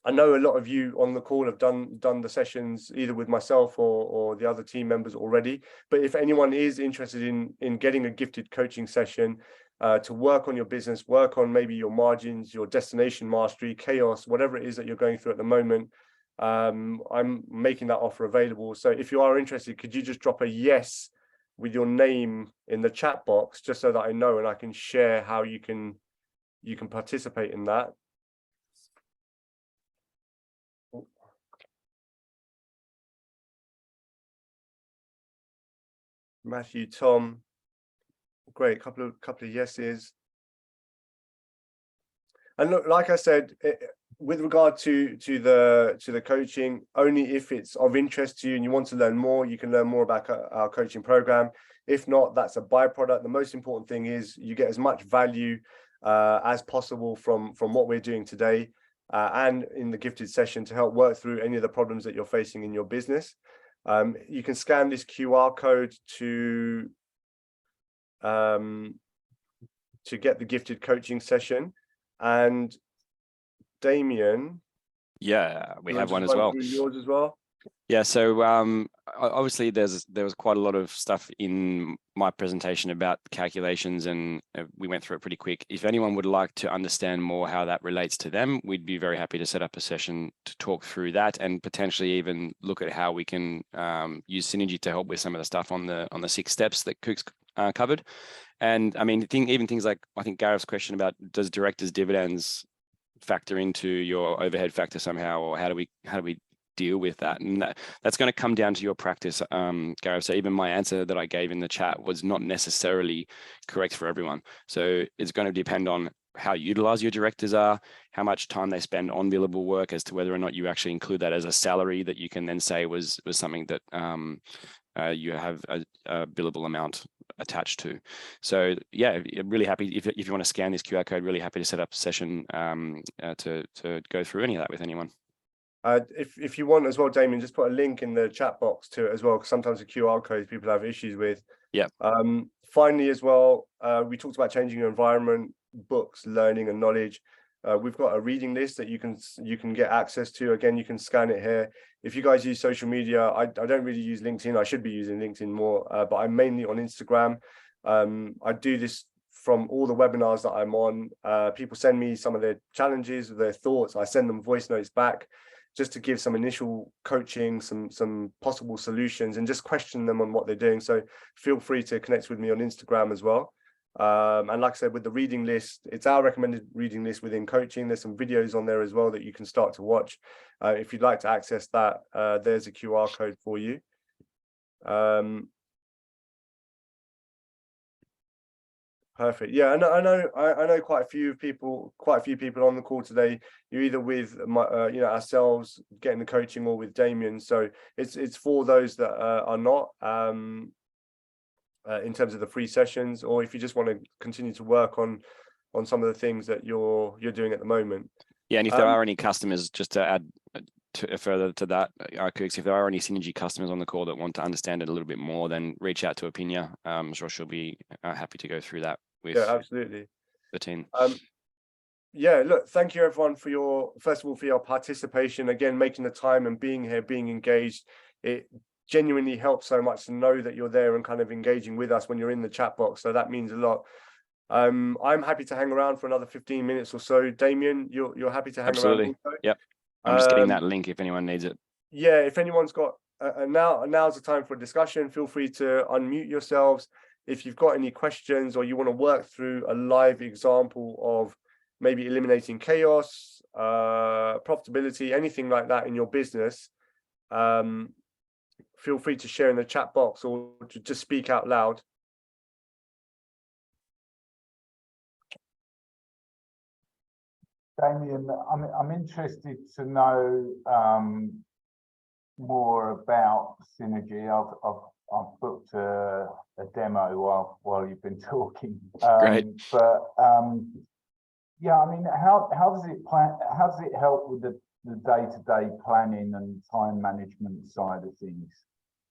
I know a lot of you on the call have done the sessions either with myself or the other team members already. But if anyone is interested in getting a gifted coaching session to work on your business, work on maybe your margins, your destination mastery, chaos, whatever it is that you're going through at the moment, I'm making that offer available. So if you are interested, could you just drop a yes with your name in the chat box, just so that I know and I can share how you can participate in that. Matthew, Tom, great, couple of yeses. And look, like I said, with regard to the coaching, only if it's of interest to you and you want to learn more, you can learn more about our coaching program. If not, that's a byproduct. The most important thing is you get as much value as possible from what we're doing today and in the gifted session to help work through any of the problems that you're facing in your business. You can scan this QR code to to get the gifted coaching session. And Damien, Yeah, we you have want one to as run well. through yours as well. Yeah, so obviously there was quite a lot of stuff in my presentation about calculations, and we went through it pretty quick. If anyone would like to understand more how that relates to them, we'd be very happy to set up a session to talk through that, and potentially even look at how we can use Synergy to help with some of the stuff on the 6 steps that Cook's covered. And I mean, even things like, I think Gareth's question about, does directors' dividends factor into your overhead factor somehow, or how do we deal with that? And that's going to come down to your practice, Gareth. So even my answer that I gave in the chat was not necessarily correct for everyone. So it's going to depend on how utilized your directors are, how much time they spend on billable work, as to whether or not you actually include that as a salary that you can then say was something that you have a billable amount attached to. So yeah, really happy if you want to scan this QR code, really happy to set up a session to go through any of that with anyone. If you want as well, Damien, just put a link in the chat box to it as well, because sometimes the QR codes people have issues with. Yeah. Finally, as well, we talked about changing your environment, books, learning, and knowledge. We've got a reading list that you can get access to. Again, you can scan it here. If you guys use social media, I don't really use LinkedIn. I should be using LinkedIn more, but I'm mainly on Instagram. I do this from all the webinars that I'm on. People send me some of their challenges, their thoughts. I send them voice notes back, just to give some initial coaching, some possible solutions, and just question them on what they're doing. So feel free to connect with me on Instagram as well. And like I said, with the reading list, it's our recommended reading list within coaching. There's some videos on there as well that you can start to watch. If you'd like to access that, there's a QR code for you. Perfect. Yeah, I know quite a few people on the call today. You're either with my, ourselves getting the coaching, or with Damien. So it's for those that are not in terms of the free sessions, or if you just want to continue to work on some of the things that you're doing at the moment. Yeah, and if there are any customers, just to add further to that, Cooks, if there are any Synergy customers on the call that want to understand it a little bit more, then reach out to Apinya. I'm sure she'll be happy to go through that with absolutely the team. Yeah, look, thank you everyone for your participation, again, making the time and being here, being engaged. It genuinely helps so much to know that you're there and kind of engaging with us when you're in the chat box. So that means a lot. I'm happy to hang around for another 15 minutes or so. Damien, you're happy to hang around also? Yep. I'm just getting that link if anyone needs it. Yeah, if anyone's got now's the time for a discussion. Feel free to unmute yourselves. If you've got any questions, or you want to work through a live example of maybe eliminating chaos, profitability, anything like that in your business, feel free to share in the chat box, or to just speak out loud. Damien, I'm interested to know more about Synergy. I've booked a demo while you've been talking. Great. But yeah, I mean, how does it help with the day-to-day planning and time management side of things?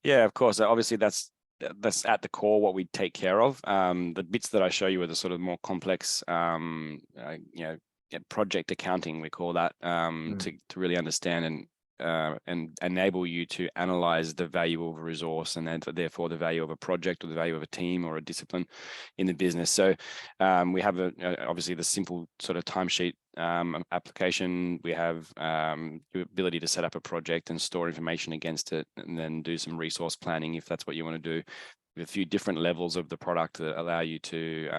Yeah, of course. Obviously, that's at the core what we take care of. The bits that I show you are the sort of more complex, project accounting, we call that, to really understand and enable you to analyze the value of a resource, and then therefore the value of a project, or the value of a team or a discipline in the business. So we have obviously the simple sort of timesheet application. We have the ability to set up a project and store information against it, and then do some resource planning if that's what you want to do. A few different levels of the product that allow you to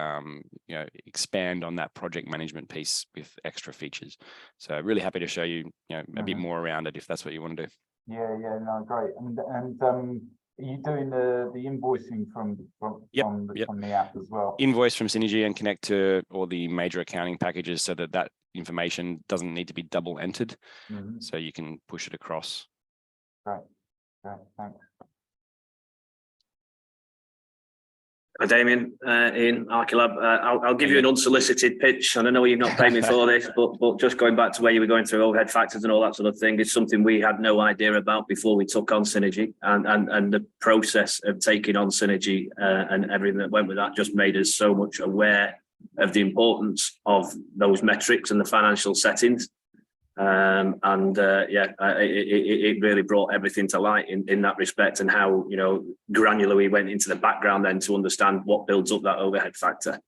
expand on that project management piece with extra features. So really happy to show you a bit more around it if that's what you want to do. Yeah, no, great. And are you doing the invoicing from the app as well? Invoice from Synergy and connect to all the major accounting packages, so that information doesn't need to be double entered. So you can push it across. Great, thanks. Damien, Ian, Archilab, I'll give you an unsolicited pitch, and I know you've not paid me for this, but just going back to where you were going through overhead factors and all that sort of thing, it's something we had no idea about before we took on Synergy, and the process of taking on Synergy and everything that went with that just made us so much aware of the importance of those metrics and the financial settings. It really brought everything to light in that respect, and how, you know, granular we went into the background then to understand what builds up that overhead factor,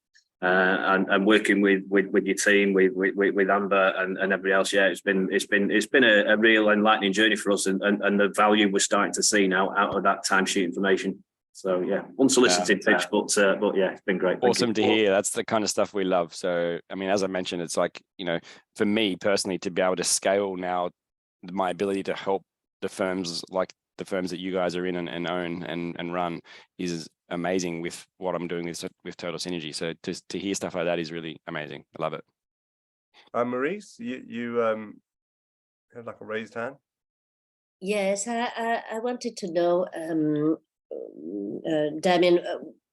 and working with your team, with Amber and everybody else. Yeah, it's been a real enlightening journey for us, and the value we're starting to see now out of that timesheet information. So yeah, unsolicited pitch, but yeah, it's been great. Awesome to hear. That's the kind of stuff we love. So, I mean, as I mentioned, it's like, you know, for me personally, to be able to scale now my ability to help the firms like the firms that you guys are in and own and run is amazing with what I'm doing with Total Synergy. So to hear stuff like that is really amazing. I love it. Maurice, you had like a raised hand. Yes, I wanted to know, Damien,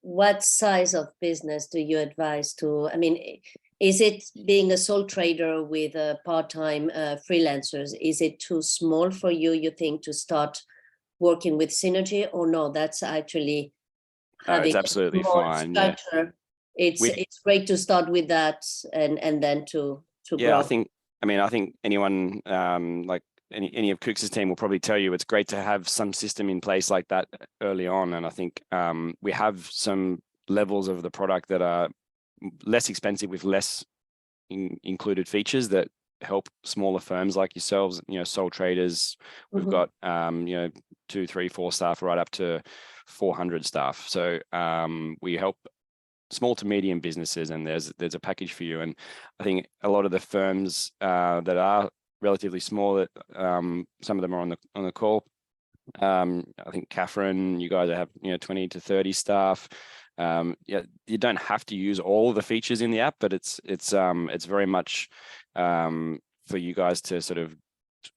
what size of business do you advise to? I mean, is it being a sole trader with part-time freelancers? Is it too small for you, you think, to start working with Synergy, or no? That's actually having it's absolutely more fine. structure. Yeah. It's great to start with that and then to yeah, grow. I think anyone like any of Cooks' team will probably tell you it's great to have some system in place like that early on. And I think we have some levels of the product that are less expensive with less included features that help smaller firms like yourselves, you know, sole traders. We've got, you know, 2, 3, 4 staff right up to 400 staff. So we help small to medium businesses, and there's a package for you. And I think a lot of the firms that are relatively small, that some of them are on the call. I think Catherine, you guys have, you know, 20 to 30 staff. Yeah, you don't have to use all of the features in the app, but it's very much for you guys to sort of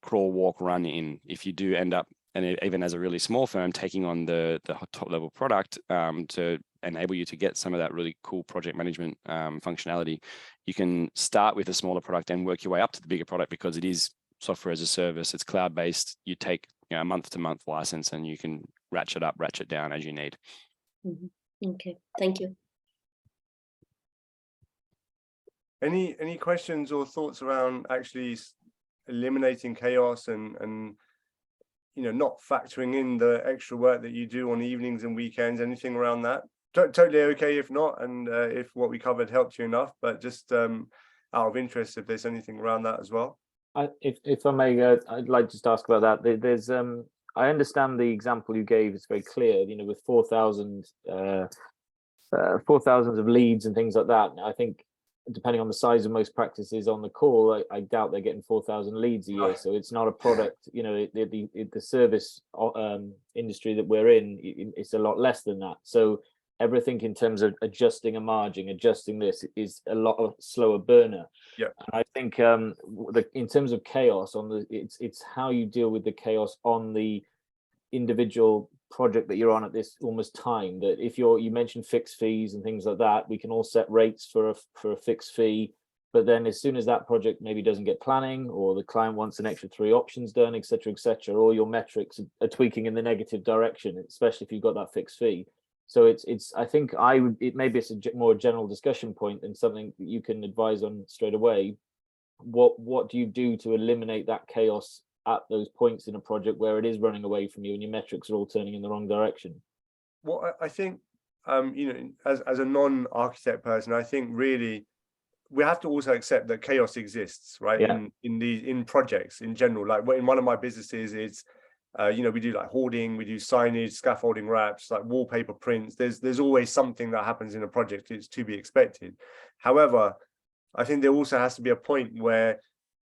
crawl, walk, run in. If you do end up, and even as a really small firm, taking on the top level product to enable you to get some of that really cool project management functionality, you can start with a smaller product and work your way up to the bigger product, because it is software as a service. It's cloud-based. You take, you know, a month-to-month license, and you can ratchet up, ratchet down as you need. Okay, thank you. Any questions or thoughts around actually eliminating chaos and you know, not factoring in the extra work that you do on evenings and weekends? Anything around that? Totally okay if not, and if what we covered helped you enough, but just out of interest, if there's anything around that as well. If I may, I'd like to just ask about that. There's I understand the example you gave is very clear, you know, with 4,000 of leads and things like that. I think depending on the size of most practices on the call, I doubt they're getting 4,000 leads a year. So it's not a product, you know, the service industry that we're in, it's a lot less than that. So everything in terms of adjusting a margin, adjusting this, is a lot of slower burner. Yeah. And I think in terms of chaos it's how you deal with the chaos on the individual project that you're on at this almost time. That if you mentioned fixed fees and things like that, we can all set rates for a fixed fee, but then as soon as that project maybe doesn't get planning, or the client wants an extra 3 options done, etc., all your metrics are tweaking in the negative direction, especially if you've got that fixed fee. So I think maybe it's a more general discussion point than something that you can advise on straight away. What do you do to eliminate that chaos at those points in a project where it is running away from you and your metrics are all turning in the wrong direction? Well, I think you know, as a non-architect person, I think really we have to also accept that chaos exists, right? Yeah. In projects in general. Like in one of my businesses, it's you know, we do like hoarding, we do signage, scaffolding wraps, like wallpaper prints. There's always something that happens in a project. It's to be expected. However, I think there also has to be a point where,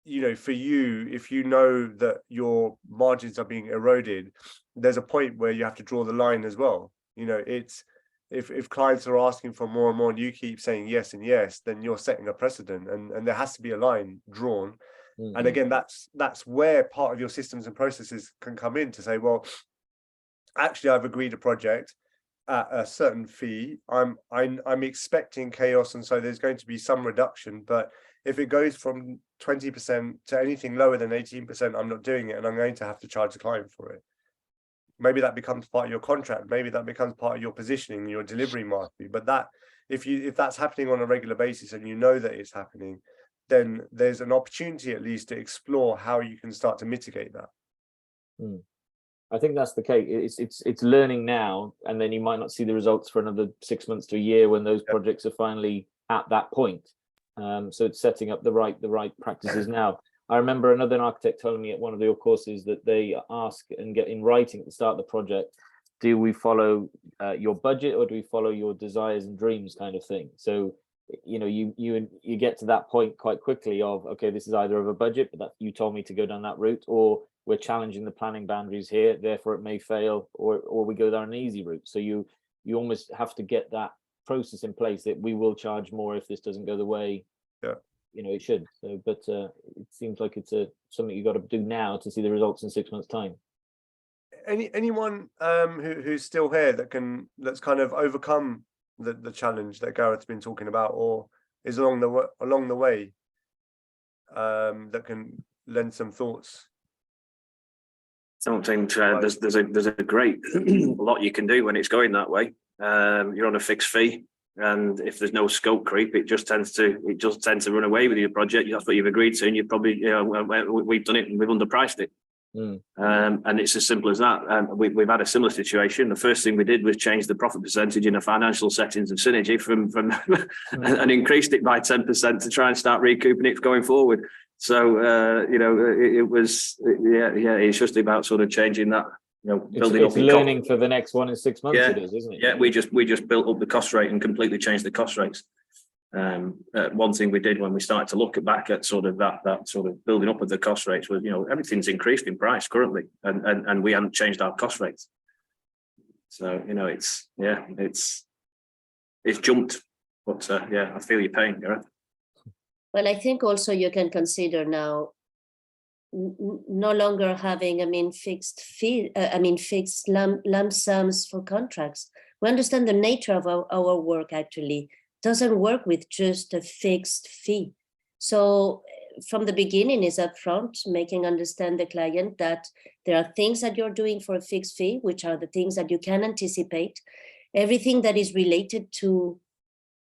you know, for you, if you know that your margins are being eroded, there's a point where you have to draw the line as well. You know, it's if clients are asking for more and more and you keep saying yes and yes, then you're setting a precedent, and there has to be a line drawn. And again, that's where part of your systems and processes can come in to say, well, actually, I've agreed a project. at a certain fee, I'm expecting chaos, and so there's going to be some reduction. But if it goes from 20% to anything lower than 18%, I'm not doing it, and I'm going to have to charge the client for it. Maybe that becomes part of your contract. Maybe that becomes part of your positioning, your delivery marketing. But that, if that's happening on a regular basis and you know that it's happening, then there's an opportunity at least to explore how you can start to mitigate that. I think that's the case. It's learning now, and then you might not see the results for another 6 months to a year when those projects are finally at that point. So it's setting up the right practices now. I remember another architect telling me at one of your courses that they ask and get in writing at the start of the project, do we follow your budget, or do we follow your desires and dreams, kind of thing? So, you know, you get to that point quite quickly of, okay, this is either over budget, but that you told me to go down that route, or we're challenging the planning boundaries here, therefore it may fail, or we go down an easy route. So you almost have to get that process in place that we will charge more if this doesn't go the way you know it should. So, but it seems like it's something you got to do now to see the results in 6 months' time. Anyone who's still here that's kind of overcome the challenge that Gareth's been talking about, or is along the way, that can lend some thoughts? I don't think there's a great lot you can do when it's going that way. You're on a fixed fee, and if there's no scope creep, it just tends to run away with your project. That's what you've agreed to, and you probably, you know, we've done it and we've underpriced it. And it's as simple as that. We've had a similar situation. The first thing we did was change the profit percentage in the financial settings of Synergy from and increased it by 10% to try and start recouping it going forward. So you know, it was it's just about sort of changing that, you know, building it's up learning for the next one in 6 months. Yeah, it is, isn't it? Yeah, we just built up the cost rate and completely changed the cost rates. One thing we did when we started to look back at sort of that sort of building up of the cost rates was, you know, everything's increased in price currently, and we hadn't changed our cost rates. So, you know, it's jumped, but yeah, I feel your pain, Gareth. Well, I think also you can consider now no longer having, fixed fee, fixed lump sums for contracts. We understand the nature of our work actually doesn't work with just a fixed fee. So from the beginning is upfront, making understand the client that there are things that you're doing for a fixed fee, which are the things that you can anticipate. Everything that is related to,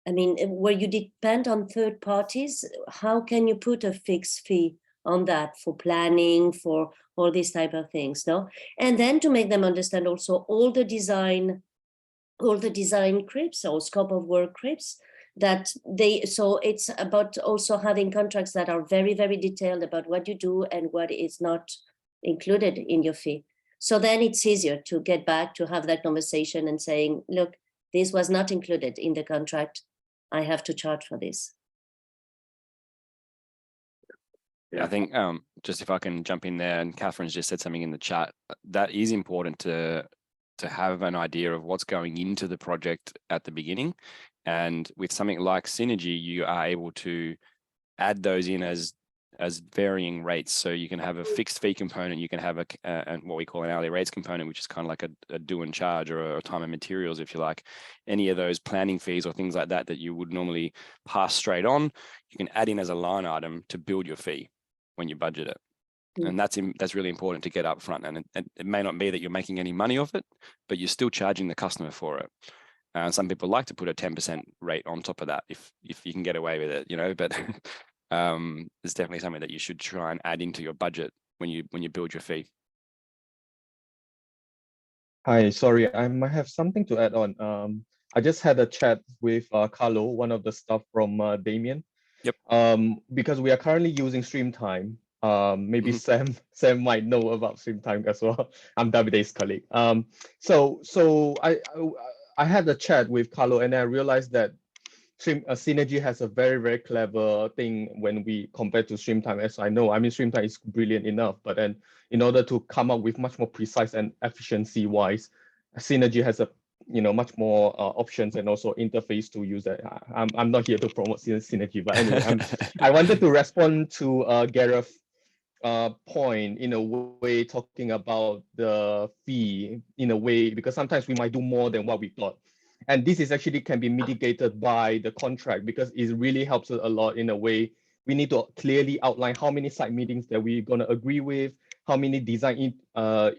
where you depend on third parties, how can you put a fixed fee on that for planning, for all these type of things, no? And then to make them understand also all the design creeps or scope of work creeps so it's about also having contracts that are very, very detailed about what you do and what is not included in your fee. So then it's easier to get back to have that conversation and saying, look, this was not included in the contract. I have to charge for this. Yeah, I think just if I can jump in there, and Catherine's just said something in the chat, that is important to have an idea of what's going into the project at the beginning. And with something like Synergy, you are able to add those in as varying rates. So you can have a fixed fee component, you can have a what we call an hourly rates component, which is kind of like a do and charge, or a time and materials, if you like. Any of those planning fees or things like that you would normally pass straight on, you can add in as a line item to build your fee when you budget it. And that's really important to get up front. And it may not be that you're making any money off it, but you're still charging the customer for it. Some people like to put a 10% rate on top of that if you can get away with it, you know, but it's definitely something that you should try and add into your budget when you build your fee. Hi, sorry, I might have something to add on. I just had a chat with Carlo, one of the staff from Damien. Yep. Because we are currently using StreamTime. Maybe Sam might know about StreamTime as well. I'm Davide's colleague. So I had a chat with Carlo, and I realized that Synergy has a very, very clever thing when we compare to StreamTime. As I know, StreamTime is brilliant enough, but then in order to come up with much more precise and efficiency wise, Synergy has a much more options and also interface to use that. I'm not here to promote Synergy, but anyway, I wanted to respond to Gareth point in a way talking about the fee in a way, because sometimes we might do more than what we thought. And this is actually can be mitigated by the contract, because it really helps us a lot in a way. We need to clearly outline how many site meetings that we're going to agree with, how many design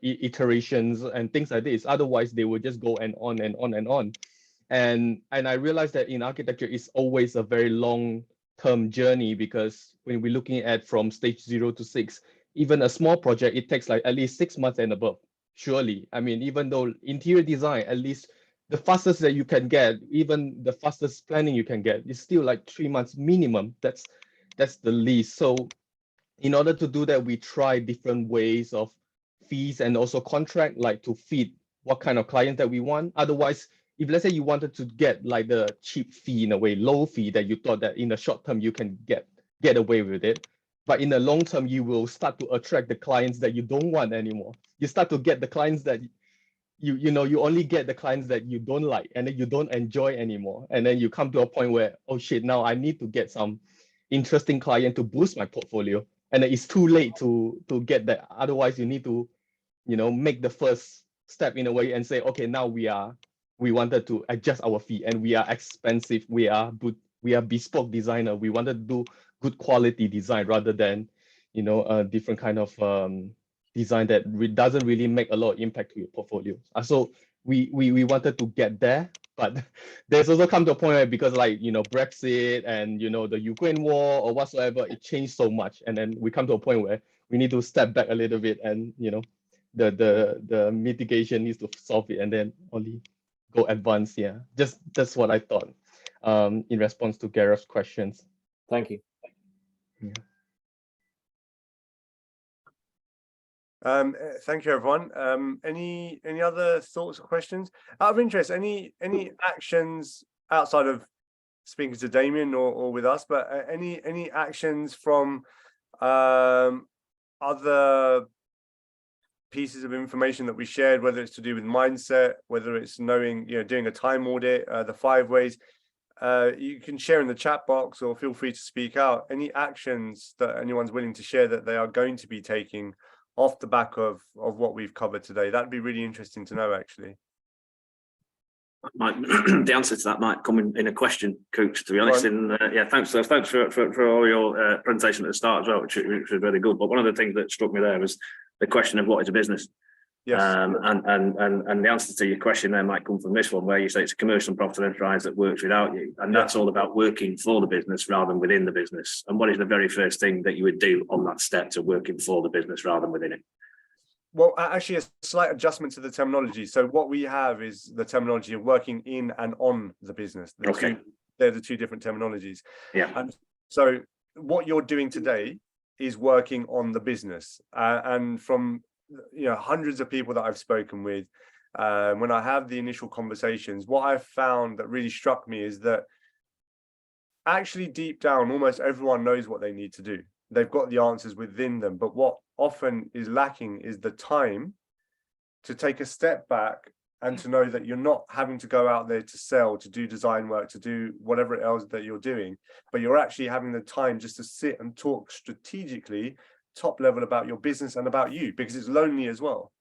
iterations and things like this. Otherwise, they will just go and on and on and on. And I realized that in architecture, it's always a very long-term journey, because when we're looking at from stage 0 to 6, even a small project, it takes like at least 6 months and above. Surely, I mean, even though interior design, at least the fastest that you can get, even the fastest planning you can get, is still like 3 months minimum. That's the least. So in order to do that, we try different ways of fees and also contract, like to fit what kind of client that we want. Otherwise, if let's say you wanted to get like the cheap fee in a way, low fee that you thought that in the short term you can get away with it, but in the long term you will start to attract the clients that you don't want anymore. You start to get the clients that you only get the clients that you don't like and then you don't enjoy anymore. And then you come to a point where, oh shit, now I need to get some interesting client to boost my portfolio. And it's too late to get that. Otherwise, you need to, make the first step in a way and say, okay, now we wanted to adjust our fee and we are expensive. We are bespoke designer. We wanted to do good quality design rather than, a different kind of design that doesn't really make a lot of impact to your portfolio. So we wanted to get there, but there's also come to a point where, because Brexit and the Ukraine war or whatsoever, it changed so much, and then we come to a point where we need to step back a little bit, and the mitigation needs to solve it, and then only go advanced. Yeah, that's what I thought in response to Gareth's questions. Thank you. Yeah. Thank you, everyone. Any other thoughts or questions? Out of interest, any actions outside of speaking to Damien or with us, but any actions from other pieces of information that we shared, whether it's to do with mindset, whether it's knowing, doing a time audit, the 5 ways, you can share in the chat box or feel free to speak out. Any actions that anyone's willing to share that they are going to be taking off the back of what we've covered today? That'd be really interesting to know, actually. The answer to that might come in a question, Coach, to be honest. And yeah, thanks for all your presentation at the start as well, which was very good. But one of the things that struck me there was the question of what is a business. Yes. And the answer to your question there might come from this one, where you say it's a commercial and profitable enterprise that works without you, and that's all about working for the business rather than within the business. And what is the very first thing that you would do on that step to working for the business rather than within it? Well, actually, a slight adjustment to the terminology. So what we have is the terminology of working in and on the business. They're the 2 different terminologies. Yeah. And so what you're doing today is working on the business. And from hundreds of people that I've spoken with, when I have the initial conversations, what I've found that really struck me is that actually deep down, almost everyone knows what they need to do. They've got the answers within them, but what often is lacking is the time to take a step back and to know that you're not having to go out there to sell, to do design work, to do whatever else that you're doing, but you're actually having the time just to sit and talk strategically, top level, about your business and about you, because it's lonely as well.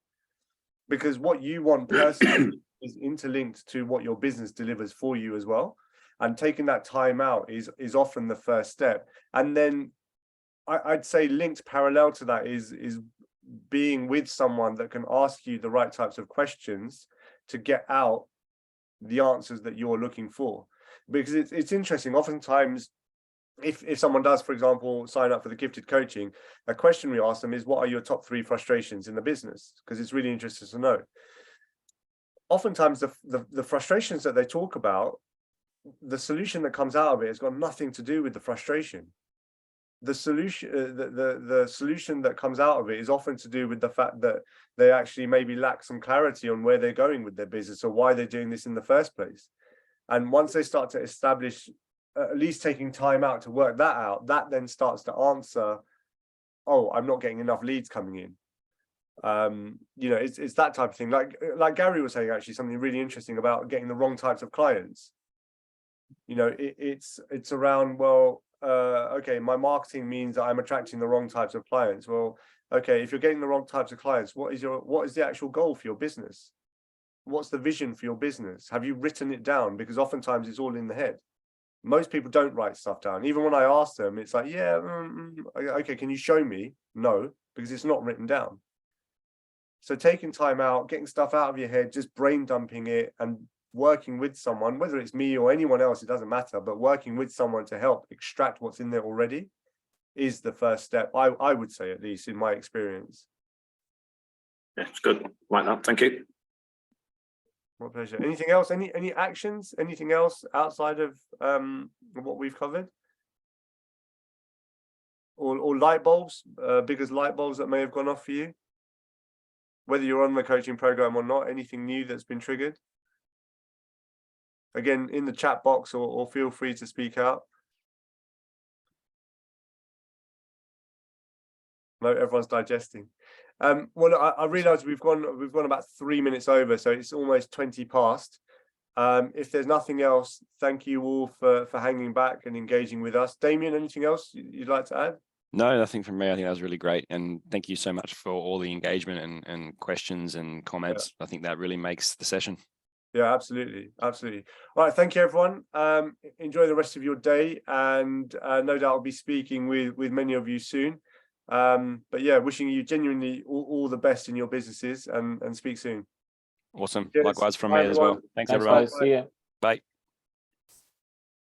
Because what you want personally is interlinked to what your business delivers for you as well. And taking that time out is often the first step. And then I'd say linked parallel to that is being with someone that can ask you the right types of questions to get out the answers that you're looking for. Because it's interesting, oftentimes if someone does, for example, sign up for the gifted coaching, a question we ask them is, what are your top 3 frustrations in the business? Because it's really interesting to know. Oftentimes the frustrations that they talk about, the solution that comes out of it has got nothing to do with the frustration. The solution, the solution that comes out of it is often to do with the fact that they actually maybe lack some clarity on where they're going with their business or why they're doing this in the first place. And once they start to establish, at least taking time out to work that out, that then starts to answer, oh, I'm not getting enough leads coming in. It's that type of thing. Like Gary was saying, actually, something really interesting about getting the wrong types of clients. It's around, well, okay, my marketing means that I'm attracting the wrong types of clients. Well, okay, if you're getting the wrong types of clients, what is the actual goal for your business? What's the vision for your business? Have you written it down? Because oftentimes it's all in the head. Most people don't write stuff down. Even when I ask them, it's like, yeah, okay, can you show me? No, because it's not written down. So taking time out, getting stuff out of your head, just brain dumping it and working with someone, whether it's me or anyone else, it doesn't matter, but working with someone to help extract what's in there already is the first step, I would say, at least in my experience. Yeah, it's good. Like that. Thank you. My pleasure. Anything else? Any actions? Anything else outside of what we've covered? Or light bulbs, biggest light bulbs that may have gone off for you? Whether you're on the coaching program or not, anything new that's been triggered? Again, in the chat box, or feel free to speak out. No, everyone's digesting. Well, I realize we've gone about 3 minutes over, so it's almost 20 past. If there's nothing else, thank you all for hanging back and engaging with us. Damien, anything else you'd like to add? No, nothing from me. I think that was really great. And thank you so much for all the engagement and questions and comments. I think that really makes the session. Yeah, absolutely. Absolutely. All right. Thank you, everyone. Enjoy the rest of your day. And no doubt I'll be speaking with many of you soon. But yeah, wishing you genuinely all the best in your businesses and speak soon. Awesome. Cheers. Likewise from Bye, me as well. everyone. Thanks, Thanks, everyone. guys. See ya. Bye.